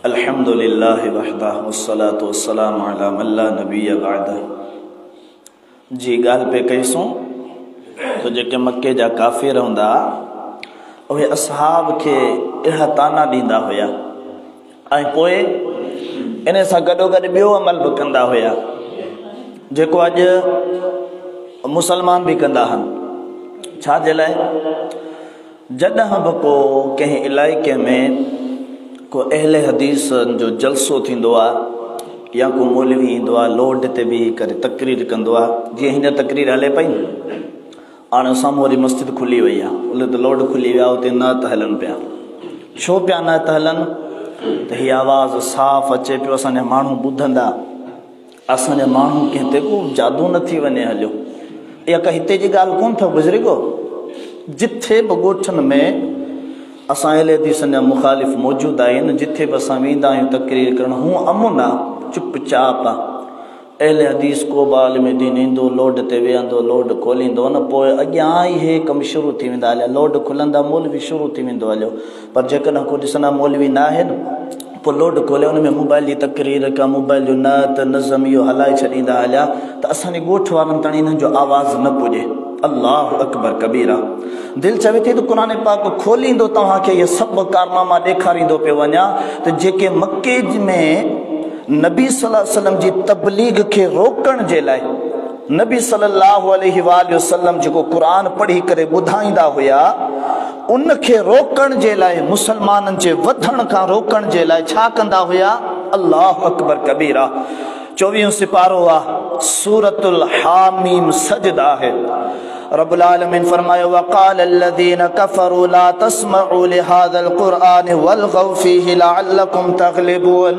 अल्हम्दुलिल्लाह वहदा वस्सलातु वस्सलामु अला मन ला नबिय बअदा जी ॻाल्हि पे कईसूं तो जेके मक्के जा काफ़िर हूंदा उहे असहाब खे अहिड़ा ताना ॾींदा हुया ऐं पोइ इन सां गॾोगॾु ॿियो अमल बि कंदा हुया जेको अॼु मुसलमान बि कंदा आहिनि। छा जे लाइ, जॾहिं बि को कंहिं इलाइक़े में को अहले हदीस जो जलसो थींदो आहे या को मौलवी ईंदो आहे लोड ते बि करे तकरीर कंदो आहे, जीअं हींअर तकरीर हले पई, हाणे साम्हूं वरी मस्जिद खुली वई आहे, उन ते लोड खुली विया, उते न त हलनि पिया। छो पिया न त हलनि, त हीअ आवाज़ साफ़ अचे पियो, असांजा माण्हू ॿुधंदा, असांजा माण्हू कंहिं ते को जादू न थी वञे हलियो। इहा का हिते जी ॻाल्हि कोन अथव बुज़ुर्गो, जिथे बि ॻोठनि में असां अहले हदीसनि जा मुख़ालिफ़ मौजूदु आहिनि, जिथे बि असां वेंदा आहियूं तकरीर करणु, हूअं अमुन आहे, चुपचाप आहे। अहले हदीस को बि आलिम दीन ईंदो, लोड ते वेहंदो, लोड खोलींदो न, पोइ अॻियां ई हे कमु शुरू थी वेंदा हलिया, लोड खुलंदा मौलवी शुरू थी वेंदो हलियो। पर जेकॾहिं को ॾिसंदा मौलवी न आहिनि, पोइ लोड खोले उन में मोबाइल जी तकरीर का मोबाइल जो नत नज़म इहो हलाए छॾींदा हलिया, त असांजे ॻोठ वारनि ताईं हिननि जो आवाज़ न पुॼे। अल्लाह अकबर कबीरा। दिलि चवे थी त क़ुर पाक खोलींदो तव्हांखे इहे सभु कारनामा ॾेखारींदो पियो वञा त जेके मके में नबी सल्लल्लाहु अलैहि वसल्लम जी तबलीग खे रोकण जे लाइ नबी सल्लल्लाहु अलैहि वसल्लम जेको क़ुर पढ़ी करे ॿुधाईंदा हुया, उन खे रोकण जे लाइ, मुसलमाननि जे वधण खां रोकण जे लाइ छा कंदा हुया? अल्लाह अकबर कबीरा। 24 सिपारो आहे, सूरतुल हामीम सजदा है। रब्बुल आलमीन फरमायो वक़ाल अल्लज़ीना कफ़रू ला तस्मऊ लिहाज़ल क़ुरआन वल्ग़ौ फ़ीहि लअल्लकुम तग़लिबून।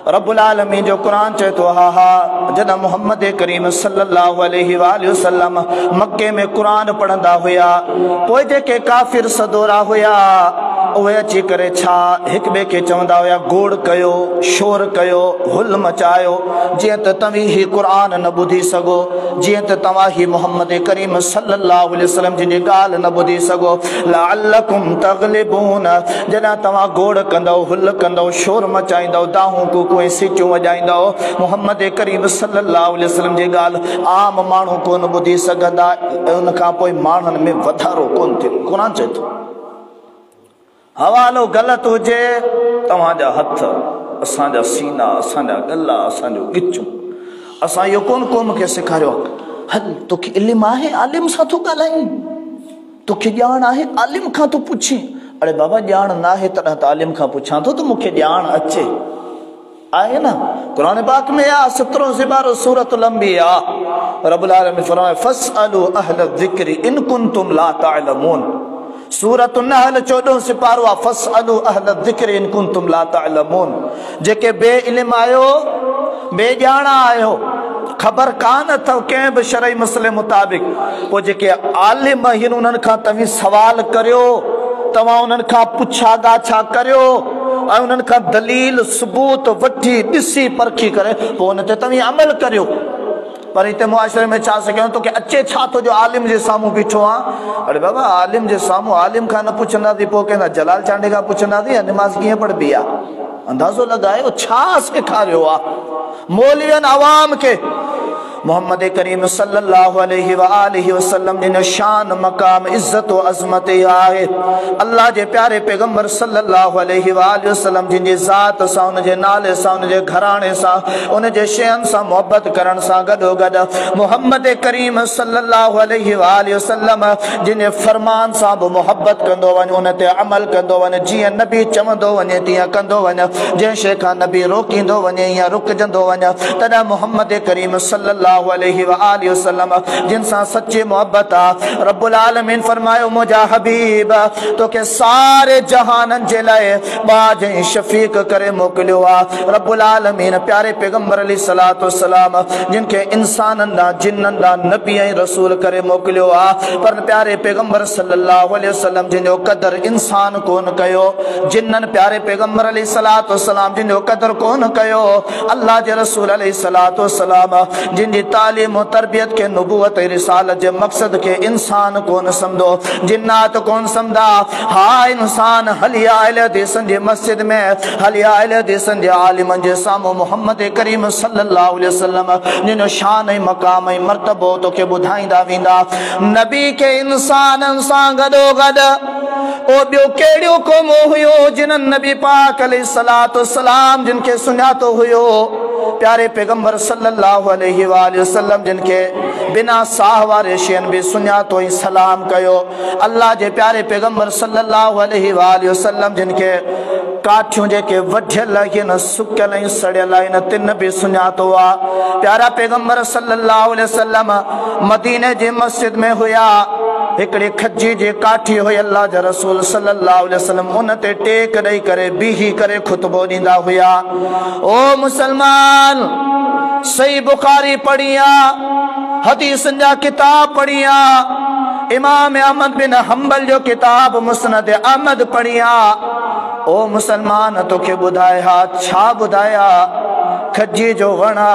रब्बुल आलमीन जो कुरान चए थो, हा हा जॾहिं मोहम्मद करीम सल्लल्लाहु अलैहि वसल्लम मक्के में कुरान पढ़ंदा हुया, पोइ जेके काफ़िर सदोरा हुया उहे अची करे छा हिक ॿिए खे चवंदा हुया, गोड़ कयो, शोर कयो, हुल मचायो, जीअं त तव्हीं ही कुरान न ॿुधी सघो, जीअं त तव्हां ही मोहम्मद करीम सल्लल्लाहु अलैहि वसल्लम जी ॻाल्हि न ॿुधी सघो। लअल्लकुम तग़लिबून, जॾहिं तव्हां गोड़ कंदव, हुल कंदव, शोर मचाईंदव, दाहूं कुकूं सिचूं वॼाईंदव, मोहम्मद करीम सल्लल्लाहु अलैहि वसल्लम जी ॻाल्हि आम माण्हू कोन ॿुधी सघंदा, उन खां पोइ माण्हुनि में वधारो कोन थियो। क़ुरान चए थो हवालो ग़लति हुजे, तव्हांजा हथ, असांजा सीना, असांजा गला, असांजो गिचूं, असां यो कोन क़ौम खे सेखारियो हल तोखे इल्म आहे आलिम सां थो ॻाल्हाईं, तोखे ॼाण आहे आलिम खां तो पुछी। अरे बाबा ॼाण ना है तॾहिं त आलिम खां पुछां थो त मूंखे ॼाण अचे आहे न। कुरान पाक में आ 17 सिपारो सूरतुल अंबिया रब्बुल आलमीन फरमाए फसअलु अहल ज़िक्र इन कुंतुम ला तअलमून। सूरतुन नहल 14 सिपारो आ फसअलु अहल ज़िक्र इन कुंतुम ला तअलमून। जेके बे इल्म आयो बे ॼाण आयो खबर कान अथव कंहिं बि शरई मसले मुताबिक, पोइ जेके आलिम आहिनि उन्हनि खां तव्हां सवाल करियो, तव्हां उन्हनि खां पुछा ॻाछा करियो ऐं उन्हनि खां दलील सबूत वठी ॾिसी परखी करे पोइ उन ते तव्हां अमल करियो। पर हिते मुआशरे में छा सघूं तोखे अचे छा थो जो आलिम जे साम्हूं बीठो आहे। अरे बाबा आलिम जे साम्हूं आलिम खां न पुछंदासीं पोइ कंहिं जलाल चांडे खां पुछंदासीं निमाज़ कीअं पढ़बी आहे। अंदाज़ो लॻायो छा सेखारियो आहे मौलवियन अवाम के। मोहम्मद करीम सल्लल्लाहु अलैहि वसल्लम जिन शान मकाम इज्जत व अजमत आहे। अल्लाह जे प्यारे पैगंबर सल्लल्लाहु अलैहि वसल्लम जिन जी ज़ात सां उन जे नाले सां उन जे घराणे सां उन जे शयन सां मोहब्बत करण सां गॾो गॾु मोहम्मद करीम सल्लल्लाहु अलैहि वसल्लम जिन फरमान सां बि मोहब्बत कंदो वञ, उन ते अमल कंदो वञ, जीअं नबी चवंदो वञे तीअं कंदो वञ, जंहिं शइ खां नबी रोकींदो वञे या रुकजंदो वञ, तॾहिं मोहम्मद करीम सल्लल्लाहु अलैहि वसल्लम जिन सां सच्ची मोहब्बत आ। रब्बुल आलमीन फरमायो मुंहिंजा हबीब तोखे सारे जहाननि जे लाइ बाज शफीक करे मोकिलियो आहे। रब्बुल आलमीन प्यारे पैगंबर अलैहिस्सलातु वस्सलाम जिन खे इंसाननि ॾांहुं जिन्ननि ॾांहुं नबी ऐं रसूल करे मोकिलियो आहे, पर प्यारे पैगंबर सल्लल्लाहु अलैहि वसल्लम जिन जो क़दर इंसान कोन कयो, जिन्ननि प्यारे पैगंबर अलैहिस्सलातु वस्सलाम जिन जो क़दर कोन कयो, अल्लाह जे रसूल अलैहिस्सलातु वस्सलाम जिन जी तालीम और तरबियत के नबूवत रिसालत जे मकसद के इंसान कोन समझो, जिन्नात कोन समझा। हाँ इंसान हलिया हदीसन जे मस्जिद में हलिया हदीसन जे आलिमन जे सामो मोहम्मद करीम सल्लल्लाहु अलैहि वसल्लम जिन शान ऐं मकाम ऐं मर्तबो तोखे ॿुधाईंदा वेंदा। नबी के इंसानन सां गॾो गॾु ओ ॿियो कहिड़ो क़ौम हुयो जिन्हनि नबी पाक अलैहिस्सलातु वस्सलाम जिन खे सुञातो हुयो। प्यारे पैगंबर सल्लल्लाहु अलैहि वसल्लम जिन खे बिना साह वारे शयन भी सुञातो ऐं सलाम कयो। अल्लाह जे प्यारे पैगंबर सल्लल्लाहु अलैहि वसल्लम जिन खे काठियूं जेके वढियल आहिनि सुकियल ऐं सड़ियल आहिनि तिन बि सुञातो आहे। प्यारा पैगंबर सल्लल्लाहु अलैहि वसल्लम मदीने जी मस्जिद में हुया, हिकड़ी खजी जी काठी हुई, अल्लाह जा रसूल सल्लल्लाहु अलैहि वसल्लम उन ते टेक ॾेई करे बीही करे खुतबो ॾींदा हुया। ओ मुसलमान सही बुखारी पढ़िया, हदीसन जा किताब पढ़िया, इमाम अहमद बिन हंबल जो किताब मुस्नद अहमद पढ़िया। ओ मुसलमान तोखे ॿुधाया छा ॿुधाया, खजी जो वणा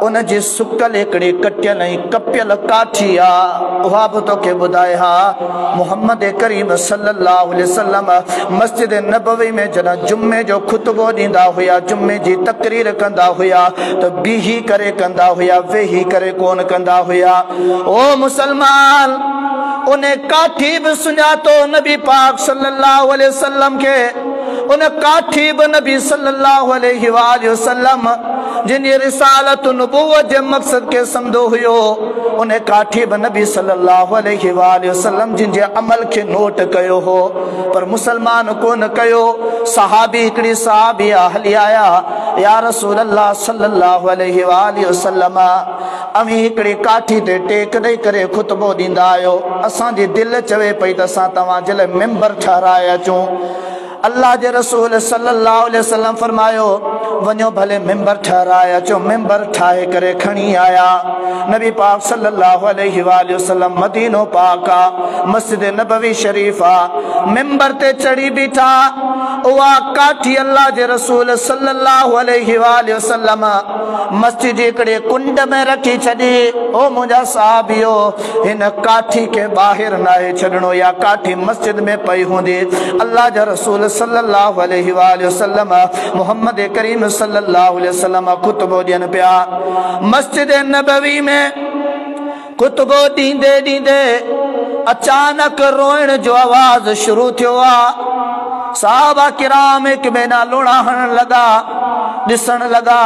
उन जी सुकल हिकड़ी कटियल ऐं कपियल काठी आ, उहा बि तोखे ॿुधाया। मोहम्मद करीम सल्लल्लाहु अलैहि वसल्लम मस्जिद नबवी में जॾहिं जुम्मे जो खुतबो ॾींदा हुया, जुम्मे जी तकरीर कंदा हुया त बीही करे कंदा हुया, वेही करे कोन कंदा हुया। ओ मुसलमान उन काठी भी सुञातो नबी पाक सल्लल्लाहु अलैहि वसल्लम के, उन काठी भी नबी सल्लल्लाहु अलैहि वसल्लम जिन रिसालत नबूवत जे मकसद के समझो हुयो, उन काठी भी नबी सल्लल्लाहु अलैहि वसल्लम जिन जे अमल के नोट कयो हो, पर मुसलमान कोन कयो। सहाबी हिकड़ी सहाबिया हली आया, या रसूल अल्लाह सल्लल्लाहु अलैहि वसल्लम अमी हिकड़ी काठी ते टेक ॾेई करे खुतबो ॾींदा आहियो, असांजी दिलि चवे पई त असां तव्हांजे लाइ मेंबर ठहराए अचूं। अल्लाह जे रसूल सल्लल्लाहु अलैहि वसल्लम फरमायो वञो भले मेंबर ठहराए अचो। मेंबर ठाहे करे खणी आया। नबी पाक सल्लल्लाहु अलैहि वसल्लम मदीनो पाक आ, मस्जिद नबवी शरीफ आ, मेंबर ते चढ़ी बीठा। उहा काठी अल्लाह जे रसूल सल्लल्लाहु अलैहि वसल्लम मस्जिद हिकड़े कुंड में रखी छॾी। ओ मुंहिंजा साहबियो, हिन काठी के ॿाहिरि नाहे छॾणो, या काठी मस्जिद में पई हूंदी। अल्लाह जा रसूल सल्लल्लाहु अलैहि वसल्लम मोहम्मद करीम सल्लल्लाहु अलैहि वसल्लम खुतबो ॾियनि पिया। मस्जिद नबवी में खुतबो ॾींदे ॾींदे अचानक रोइण जो आवाज़ शुरू थियो आ। साहबा किराम हिक ॿिए ॾांहुं लोड़ा हणण लॻा। दिसण लगा,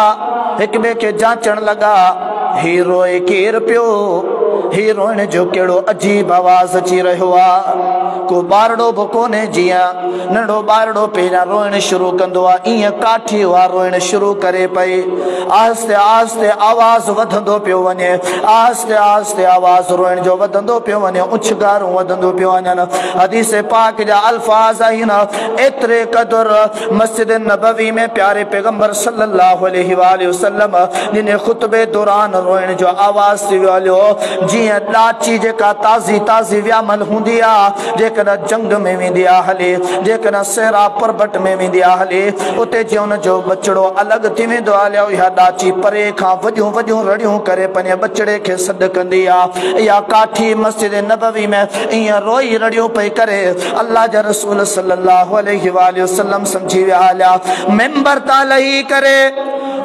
एक बे के जांचण लगा, हीरोए केर पियो, हीरोइन जो केड़ो अजीब आवाज अची रहियो आ। को बारड़ो बि कोन्हे, जियां नंढो बारड़ो पहिरियां रोइण शुरू कंदो आहे, ईअं काठी उहा रोइण शुरू करे पई। आहिस्ते आहिस्ते आवाज़ वधंदो पियो वञे, आहिस्ते आहिस्ते आवाज़ रोइण जो वधंदो पियो वञे, उछगारूं वधंदो पियो वञनि। हदीस पाक जा अल्फाज़ आहिनि, एतिरे क़दुर मस्जिद नबवी में प्यारे पैगंबर सल्लल्लाहु अलैहि वसल्लम जिन खुतबे दौरान रोइण जो आवाज़ थी वियो हलियो, जियां ॾाची जेका ताज़ी ताज़ी वियामल हूंदी आहे, जेकॾहिं जंग में वेंदी आहे हले, जेकॾहिं सहरा पर्बत में वेंदी आहे हले, उते जीअं उन जो बचड़ो अलॻि थी वेंदो आहे, इहा ॾाची परे खां वॾियूं वॾियूं रड़ियूं करे पंहिंजे बचड़े खे सॾु कंदी आहे। इहा काठी मस्जिद नबवी में ईअं रोई रड़ियूं पई करे। अल्लाह जा रसूल सल्लल्लाहु अलैहि वसल्लम सम्झी विया हलिया, मेंबर तां लही करे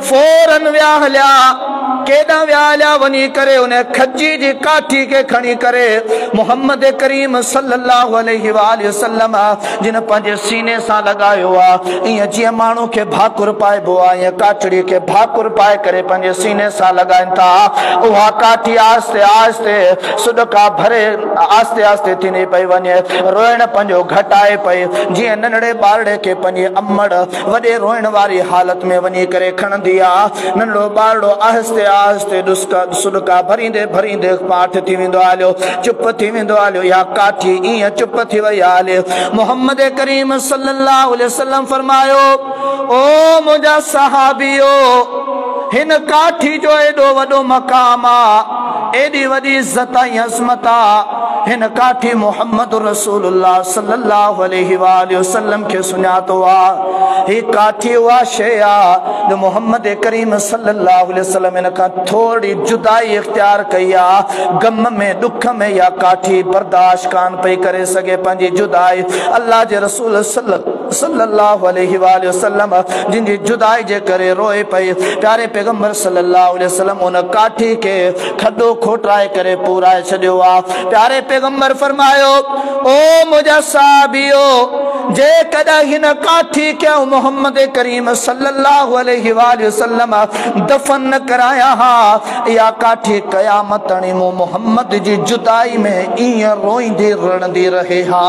फौरन विया हलिया, केॾां विया हलिया, वञी करे उन खजी जी काठी खे खणी करे मोहम्मद करीम सल्लल्लाहु अलैहि वसल्लम जिन पंहिंजे सीने सां लॻायो आहे, ईअं जीअं माण्हू खे भाकुर पाइबो आहे, ईअं काठड़ी खे भाकुर पाए करे पंहिंजे सीने सां लॻाइनि था। उहा काठी आहिस्ते आहिस्ते सुॾका भरे आहिस्ते आहिस्ते थींदी पई वञे, रोइण पंहिंजो घटाए पई, जीअं नंढड़े ॿारड़े खे पंहिंजी अमड़ वॾे रोइण वारी हालत में वञी करे खणंदी आहे। नंढड़ो ॿारड़ो आहिस्ते आहिस्ते सुॾका भरींदे भरींदे पाठ थी वेंदो हलियो, चुप थी वेंदो हलियो। या काठी ईअं चुप थी वई हले। मोहम्मद करीम सल्लल्लाहु अलैहि वसल्लम फरमायो, ओ मुंहिंजा सहाबियो, हिन काठी जो एॾो वॾो मक़ाम आहे, एॾी वॾी इज़त ऐं अज़मत आहे, हिन काठी मोहम्मद रसूलुल्लाह सल्लल्लाहु अलैहि वसल्लम खे सुञातो आहे। ही काठी उहा शइ आहे जो मोहम्मद करीम सल्लल्लाहु अलैहि वसल्लम हिन खां थोरी जुदाई इख्तियार कई आहे। गम में दुख में या काठी बर्दाश्त कान पई करे सघे पंहिंजी जुदाई। अल्लाह जे रसूल सल्लल्लाहु अलैहि वसल्लम जिन जी जुदाई जे करे रोए पई, प्यारे पैगंबर सल्लल्लाहु अलैहि वसल्लम उन काठी खे खॾो खोटाए करे पूराए छॾियो आहे। प्यारे पैगंबर फरमायो, ओ मुंहिंजा साहबियो, जेकॾहिं हिन काठी खे मोहम्मद करीम सल्लल्लाहु अलैहि वसल्लम दफन न कराया हा, इहा काठी क़यामत ताईं मोहम्मद जी जुदाई में ईअं रोईंदी रड़ंदी रहे हा।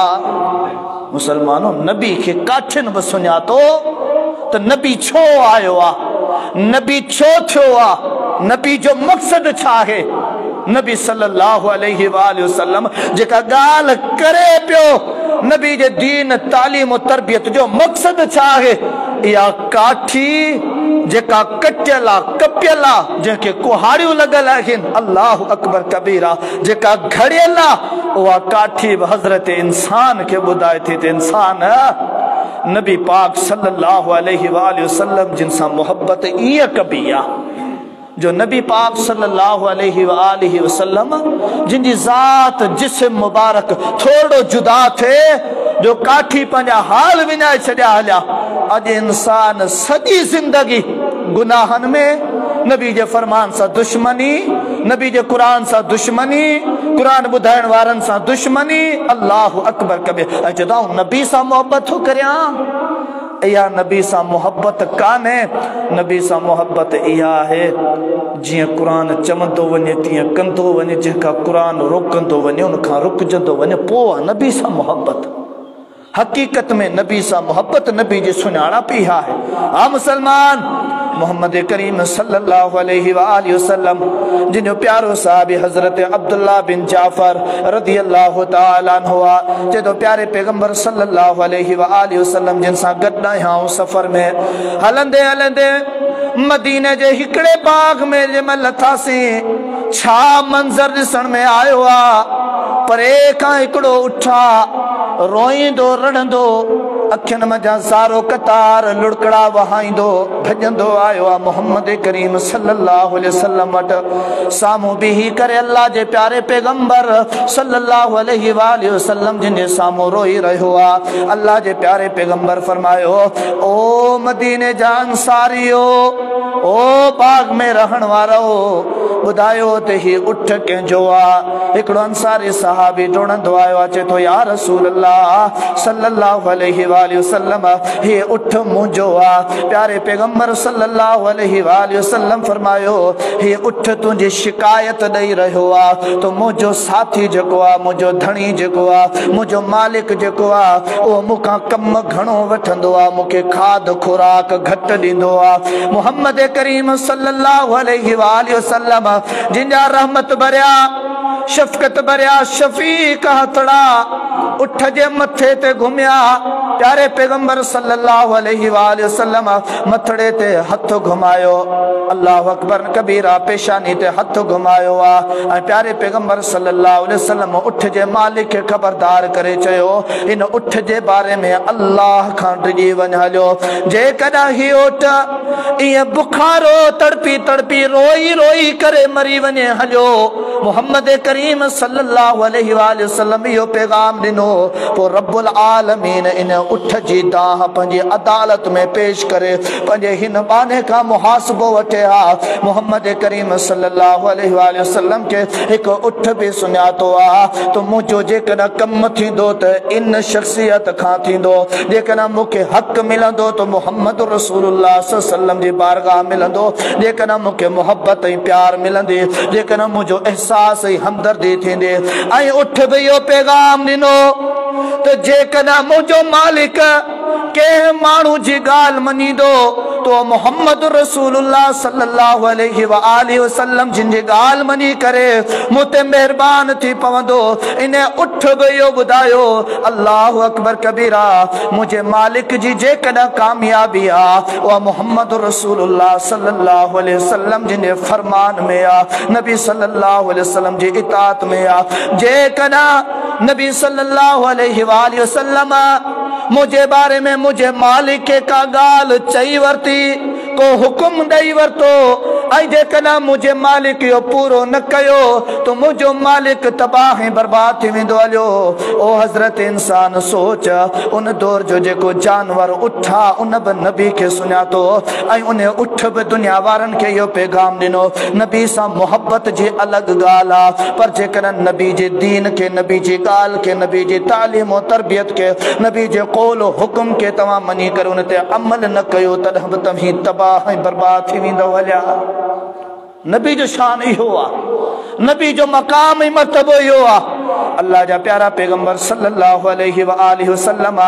मुसलमानों, नबी खे काठिन बि सुञातो त नबी छो आयो आहे, नबी छो थियो आहे, नबी जो मक़सद छा आहे। नबी सल्लल्लाहु अलैहि वसल्लम जेका ॻाल्हि करे पियो, नबी जे दीन तालीम तरबियत जो मक़सद छा आहे। इहा काठी जेका कटियल आहे, कपियल आहे, जंहिंखे कुहाड़ियूं लॻल आहिनि, अल्लाहु अकबर कबीरा, जेका घड़ियल आहे, उहा काठी बि हज़रत इंसान खे ॿुधाए थी त इंसान नबी पाक सल्लल्लाहु अलैहि वसल्लम जिन सां मोहब्बत ईअं कबी आहे, जो नबी पाक सल्लल्लाहु अलैहि वसल्लम जिन जी ज़ात जिस्म मुबारक थोड़ो जुदा थे, जो काठी पंहिंजा हाल विञाए छॾिया हलिया। अॼु इंसान सॼी ज़िंदगी गुनाहनि में, नबी जे फरमान सां दुश्मनी, नबी जे क़ुरान सां दुश्मनी, क़ुरान ॿुधाइण वारनि सां दुश्मनी, अल्लाहु अकबर कबे। ऐं चवंदा नबी सां मोहब्बत थो करियां, इहा नबी सां मोहब्बत कान्हे। नबी सां मोहब्बत इहा आहे जीअं क़ुरान चवंदो वञे तीअं कंदो वञे, जेका क़ुरान रोकंदो वञे उनखां रुकजंदो वञे, पोइ आहे नबी सां मोहब्बत। हकीकत में नबी सां मोहब्बत नबी जी सुञाणप इहा आहे। हा मुसलमान, मोहम्मद करीम सल्लल्लाहु अलैहि वसल्लम जिन जो प्यारो साहबी हजरत अब्दुल्ला बिन जाफर रदी अल्लाह तआला अन्हु, जो प्यारे पैगंबर सल्लल्लाहु अलैहि वसल्लम जिन सां गॾु आहियां सफ़र में हलंदे हलंदे मदीने जे हिकिड़े बाग में जंहिंमहिल लथासीं, छा मंज़र ॾिसण में आयो आहे। परे खां हिकिड़ो उठा रोईंदो रड़ंदो, अखियुनि मंझां ज़ारो कतार लुड़कड़ा वहाईंदो भॼंदो आयो आहे मोहम्मद करीम सल्लल्लाहु अलैहि वसल्लम वटि। साम्हूं बीही करे अल्लाह जे प्यारे पैगंबर सल्लल्लाहु अलैहि वसल्लम जिन जे साम्हूं रोई रहियो आहे। अल्लाह जे प्यारे पैगंबर फरमायो, ओ मदीने जा अंसारियो, ओ बाग में रहण वारो, ॿुधायो त ही उठ कंहिंजो आहे। हिकिड़ो अंसारी सहाबी डोड़ंदो आयो आहे, चए थो या रसूल अल्लाह सल्लल्लाहु अलैहि वसल्लम हे उठ मुझो आ। प्यारे पैगंबर सल्लल्लाहु अलैहि वसल्लम फरमायो हे उठ तुझे शिकायत दई रहो आ तो मुझो साथी जको आ मुझो धणी जको आ मुझो मालिक जको आ ओ मुखा कम घणो वठंदो आ मुखे खाद खुराक घट दींदो आ। मोहम्मद करीम सल्लल्लाहु अलैहि वसल्लम जिंजा रहमत भरिया शफकत भरिया शफीक हथड़ा उठ जे मथे ते घुमिया। प्यारे पैगंबर सल्लल्लाहु अलैहि वसल्लम मथड़े ते हथ घुमायो अल्लाह अकबर कबीरा पेशानी ते हथ घुमायो आ। प्यारे पैगंबर सल्लल्लाहु अलैहि वसल्लम उठ जे मालिक के खबरदार करे चयो इन उठ जे बारे में अल्लाह खां डिजी वन हलियो जे कदा ही उठ ये बुखारो तड़पी तड़पी रोई रोई करे मरी वने हलियो। मोहम्मद करीम सल्लल्लाहु अलैहि वसल्लम यो पैगाम दिनो तो रब्बुल आलमीन इन उठ जी दाह पंजे अदालत में पेश करे पंजे हिन बाने का मुहासबो वठे हा। मोहम्मद करीम सल्लल्लाहु अलैहि वसल्लम के एक उठ भी सुनातो आ तो मुझो जेकना कम थींदो त इन शख्सियत खां थींदो जेकना मुखे हक मिलंदो तो मोहम्मद रसूलुल्लाह सल्लल्लाहु अलैहि वसल्लम जी बारगाह मिलंदो जेकना मुखे मोहब्बत ऐं प्यार मिलंदी जेकना मुझो एहसास ऐं हमदर्दी थींदी। ऐं उठ भी यो पैगाम दिनो तो जेकना मुझो मालिक के मानू जी गाल मनी दो तो मोहम्मद रसूलुल्लाह सल्लल्लाहु अलैहि वसल्लम जिनजी गाल मनी करे मुते मेहरबान थी पवंदो। इन्हें उठ गयो बुधायो अल्लाह अकबर कबीरा मुझे मालिक जी जे कदा कामयाबी आ वो मोहम्मद रसूलुल्लाह सल्लल्लाहु अलैहि वसल्लम जिने फरमान में आ नबी सल्लल्लाहु अलैहि वसल्लम जी इताअत में आ। जे कदा नबी सल्लल्लाहु अलैहि वसल्लम मुझे बारे में मुझे मालिक का गाल चई वरती को हुक्म दई वरतो आई जेकना मुझे मालिक यो पूरो न कयो तो मुझो मालिक तबाह बर्बाद थी वेंदो हलियो। ओ हजरत इंसान सोच उन दौर जो जेको जानवर उठा उन ब नबी के सुनातो आई उन्हें उठ ब दुनिया वारन के यो पैगाम दिनो नबी सा मोहब्बत जी अलग गाल आ पर जेकना नबी जे दीन के नबी जी गाल के नबी जी तालीम और तरबियत के नबी जे कौल हुक्म के तवा मनी कर उन ते अमल न कयो तद तभी तबाह बर्बाद थी वेंदो हलिया। नबी जो शान इहो आ नबी जो मकाम मर्तबो इहो आ। अल्लाह जा प्यारा पैगंबर सल्लल्लाहु अलैहि वसल्लम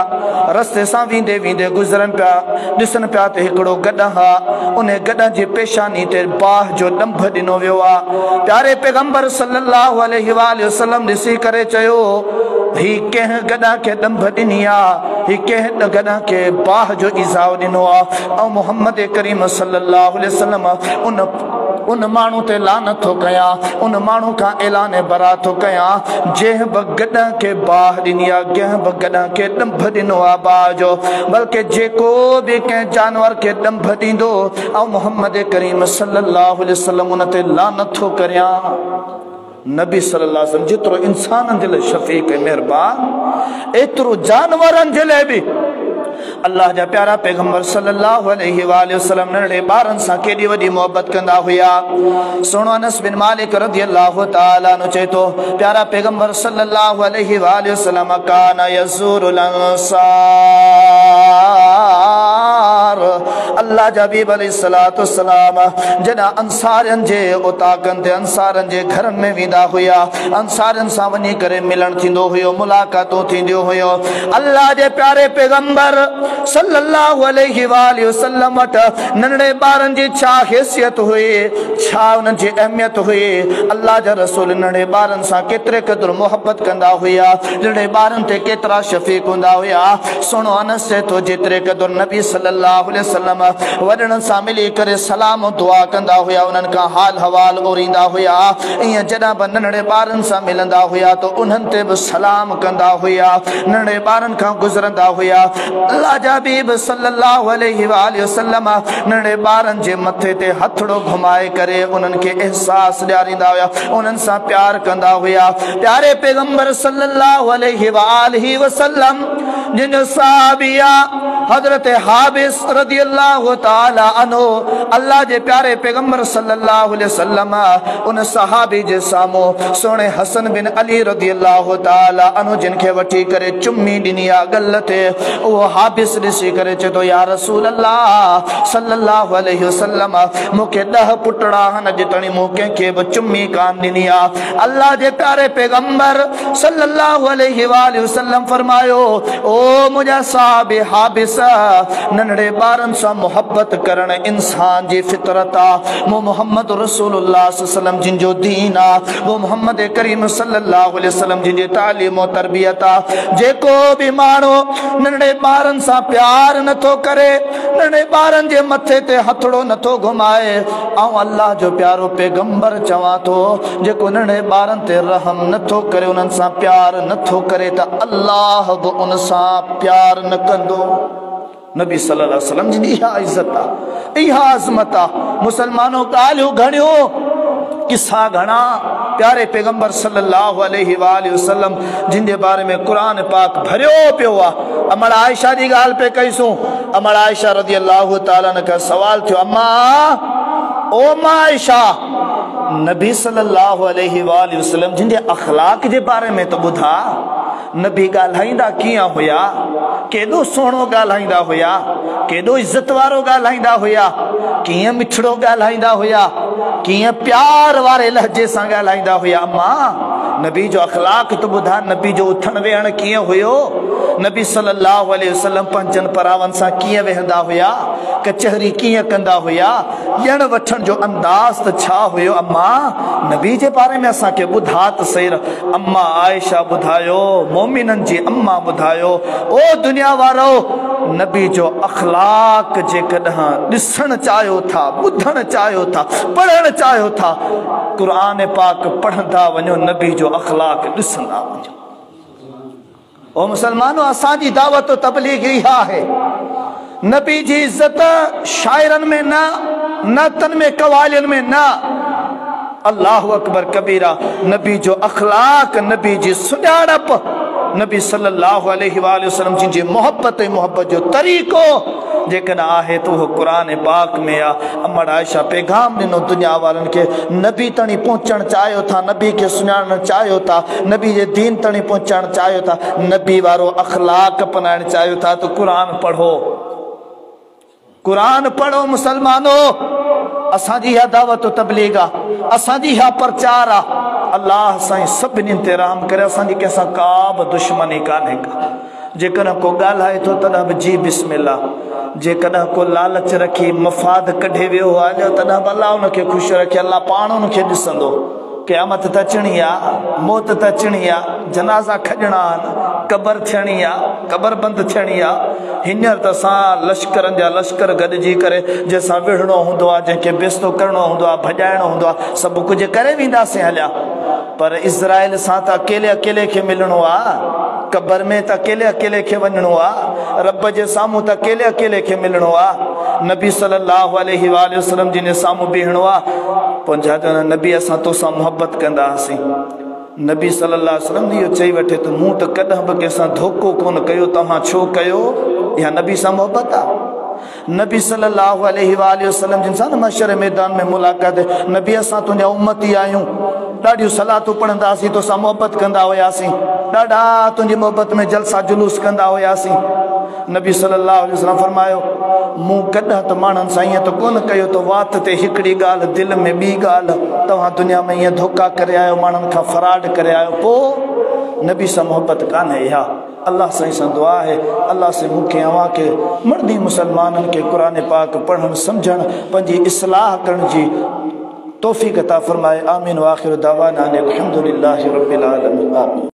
रस्ते सां वींदे वींदे गुजरन पिया ॾिसन पिया त हिकिड़ो गॾ हा उन गॾ जी पेशानी ते बाह जो ॾंभ ॾिनो वियो आ। प्यारे पैगंबर सल्लल्लाहु अलैहि वसल्लम ॾिसी करे चयो ही कंहिं गॾ खे ॾंभ ॾिनी आ ही कंहिं गॾ खे बाह जो इज़ाउ ॾिनो आ। ऐं मोहम्मद करीम सल्लल्लाहु अलैहि वसल्लम उन मानू ते लानत थो कया उन मानू का ऐलान बरा थो कया जंहिं ब गॾ के बाह ॾिनी आ कंहिं ब गॾ के ॾंभ ॾिनो आ बाह जो बल्कि जेको भी कंहिं जानवर के ॾंभ ॾींदो ऐं मोहम्मद करीम सल्लल्लाहु अलैहि वसल्लम उन ते लानत थो करिया। नबी सल्लल्लाहु अलैहि वसल्लम जितरो इंसानन जे लाइ शफीक मेहरबान एतरो जानवरन जे लाइ भी अल्लाह जा प्यारा पैगंबर सल्लल्लाहु अलैहि वसल्लम नंढे ॿारनि सां केॾी वॾी मोहब्बत कंदा हुया। सुनो अनस बिन मालिक रज़ियल्लाहु ताला अन्हु चए थो प्यारा पैगंबर सल्लल्लाहु अलैहि वसल्लम कान यज़ूरुल अंसार अल्लाह जा हबीब अलैहिस्सलातु वस्सलाम जॾहिं अंसारनि जे उताकनि ते अंसारनि जे घरनि में वेंदा हुया अंसारनि सां वञी करे मिलण थींदो हुयो मुलाक़ातूं थींदियूं हुयो। अल्लाह जे प्यारे पैगंबर सल्लल्लाहु अलैहि वसल्लम वटि नंढे ॿारनि जी छा हैसियत हुई छा उन्हनि जी अहमियत हुई। अल्लाह जा रसूल नंढे ॿारनि सां केतिरे क़दुरु मोहब्बत कंदा हुया नंढे ॿारनि ते केतिरा शफ़ीक़ हूंदा हुया। सुनो अनस चए थो जेतिरे क़दुरु नबी सल्लल्लाहु अलैहि वसल्लम वॾनि सां मिली करे सलाम दुआ कंदा हुया उन्हनि खां हाल हवाल ओरींदा हुया ईअं जॾहिं बि नंढे ॿारनि सां मिलंदा हुया त उन्हनि ते बि सलाम कंदा हुया नंढे ॿारनि खां गुज़रंदा हुया। अल्लाह जा हबीब सल्लल्लाहु अलैहि वसल्लम नंढे ॿारनि जे मथे ते हथड़ो घुमाए करे उन्हनि खे एहसास ॾियारींदा हुया उन्हनि सां प्यार कंदा हुया। प्यारे पैगंबर सल्लल्लाहु अलैहि वसल्लम जिन साहबिया हजरत हाबिस रदी अल्लाह ताला अन्हु अल्लाह जे प्यारे पैगंबर सल्लल्लाहु अलैहि वसल्लम उन सहाबी जे सामो सोने हसन बिन अली रदी अल्लाह ताला अन्हु जिनके वठी करे चुम्मी दिनी आ गल ते वो हाबिस ॾिसी करे चए तो या रसूल अल्लाह सल्लल्लाहु अलैहि वसल्लम मूंखे 10 पुटड़ा हन अॼु ताईं मूं कंहिंखे बि चुम्मी कान ॾिनी आ। अल्लाह जे प्यारे पैगंबर सल्लल्लाहु अलैहि वसल्लम फरमायो ओ मुझा साहबे हाबिस नंढड़े ॿारनि सां मोहब्बत करण इंसान जी फितरत आ। वो मोहम्मद रसूलुल्लाह सल्लल्लाहु अलैहि वसल्लम जिन जो दीन आ, वो मोहम्मद करीम सल्लल्लाहु अलैहि वसल्लम जिन जी तालीम और तरबियत आ। जेको भी माण्हू नंढड़े ॿारनि सां प्यार नथो करे, नंढड़े ॿारनि जे मथे ते हथड़ो नथो घुमाए, ऐं अल्लाह जो प्यारो पैगंबर चवां थो जेको नंढड़े ॿारनि ते रहम नथो करे, उन्हनि सां प्यार नथो करे त अल्लाह बि उन सां प्यार न कंदो। नबी सल्लल्लाहु अलैहि वसल्लम जी इहा इज्जत आ, इहा अज़मत आ। मुसलमानों ॻाल्हियूं घणियूं किस्सा घणा प्यारे पैगंबर सल्लल्लाहु अलैहि वसल्लम जिन जे बारे में कुरान पाक भरियो पियो आ। अमड़ आयशा जी ॻाल्हि पे कईसूं। अमड़ आयशा रज़ी अल्लाह ताला अन्हा खां सवाल थियो, अम्मा ओ मां आयशा नबी सल्लल्लाहु अलैहि वसल्लम जिन जे अखलाक जे बारे में तो ॿुधा, नबी ॻाल्हाईंदा कीअं हुया, केॾो सुहिणो ॻाल्हाईंदा हुया, केॾो इज़त वारो ॻाल्हाईंदा हुया, कीअं मिठड़ो ॻाल्हाईंदा हुया, कीअं प्यार वारे लहजे सां ॻाल्हाईंदा हुया। अम्मा नबी जो अखलाक तो ॿुधा, नबी जो उथण वेहण कीअं हुयो, नबी सल्लल्लाहु अलैहि वसल्लम पंजन परावनि सां कीअं वेहंदा हुया, कचहरी कीअं कंदा हुया, ॾियण वठण जो अंदाज़ त छा हुयो। अम्मा नबी जे बारे में असांखे ॿुधा त सही। अम्मा आयशा ॿुधायो, मोमिनन जी अम्मा ॿुधायो, ओ दुनिया वारो नबी जो अखलाक जेकॾहिं ॾिसण चाहियो था, ॿुधण चाहियो था, पढ़ण चाहियो था, क़ुरान पाक पढ़ंदा वञो, नबी जो अखलाक ॾिसंदा वञो। ओ मुसलमानों असांजी दावत तबलीग इहा है, नबी जी इज्जत शायरन में न, नतन में, कवालियन में न। अल्लाह अकबर कबीरा। नबी जो अखलाक, नबी जी सुञाणप, नबी सल्लल्लाहु अलैहि वसल्लम जी मोहब्बत जो तरीक़ो जेकॾहिं आहे तो वो कुरान पाक में आ। अमड़ आयशा पैगाम ॾिनो दुनिया वारनि खे, नबी ताणी पहुचणु चाहियो था, नबी खे सुञाणणु चाहियो था, नबी जे दीन ताणी पहुचणु चाहियो था, नबी वारो अखलाक अपनाइणु चाहियो था तो कुरान पढ़ो, कुरान पढ़ो। मुसलमानो असांजी इहा दावत तबलीग आ, असांजी इहा प्रचार आ। अल्लाह साईं सभिनी ते रहम करे, असांजी कंहिंसां का बि दुश्मनी कान्हे का। जेकॾहिं को ॻाल्हाए थो तॾहिं बि जी बिस्मिल्लाह, जेकॾहिं को लालच रखी मफ़ाद कढे वियो हलियो तॾहिं बि अल्लाह उनखे ख़ुशि रखे, अल्लाह पाण उनखे ॾिसंदो। क़यामत त अचणी आहे, मौत त अचणी आहे, जनाज़ा खॼणा आहिनि, क़बर थियणी आहे, क़बर बंदि थियणी आहे। हींअर त असां लश्करनि जा लश्कर गॾिजी करे जंहिंसां विढ़णो हूंदो आहे, जंहिंखे बेस्तो करिणो हूंदो आहे, भॼाइणो हूंदो आहे, सभु कुझु करे वेंदासीं हलिया। पर इज़राइल सां त अकेले अकेले खे मिलणो आहे, क़बर में त अकेले अकेले खे वञणो आहे, रब जे साम्हूं त अकेले अकेले खे मिलणो आहे, नबी सल्लल्लाहु अलैहि वसल्लम जिन जे साम्हूं बीहणो आहे। पोइ छा चवंदा, नबी असां तोसां मोहब्बत कंदा हुआसीं। नबी सल्लल्लाहु अलैहि वसल्लम इहो चई वठे त मूं त कॾहिं बि कंहिंसां धोखो कोन कयो, तव्हां छो कयो? इहा नबी सां मोहब्बत आहे। नबी सल्लल्लाहु अलैहि वसल्लम जिन सां न महशर मैदान में मुलाक़ात, नबी असां तुंहिंजा उम्मती आहियूं, ॾाढियूं सलातूं पढ़ंदासीं, तोसां मोहब्बत कंदा हुयासीं, ॾाढा तुंहिंजी मोहब्बत में जलसा जुलूस कंदा हुयासीं। नबी सल्लल्लाहु अलैहि वसल्लम फरमायो, मूं कॾहिं त माण्हुनि सां ईअं त कोन कयो त वात ते हिकिड़ी ॻाल्हि दिलि में ॿी ॻाल्हि, तव्हां दुनिया में ईअं धोखा करे आयो, माण्हुनि खां फराड करे आयो, पोइ नबी सां मोहब्बत कान्हे। इहा अल्लाह साईं सां दुआ है, अल्लाह से मूंखे अव्हां खे मर्दी मुसलमाननि खे क़ुरान पाक पढ़णु सम्झणु, पंहिंजी इस्लाह करण जी तौफ़ीक़ अता फरमाए। आमीन। व आखिर दावाना अनिल हम्दुलिल्लाहि रब्बिल आलमीन।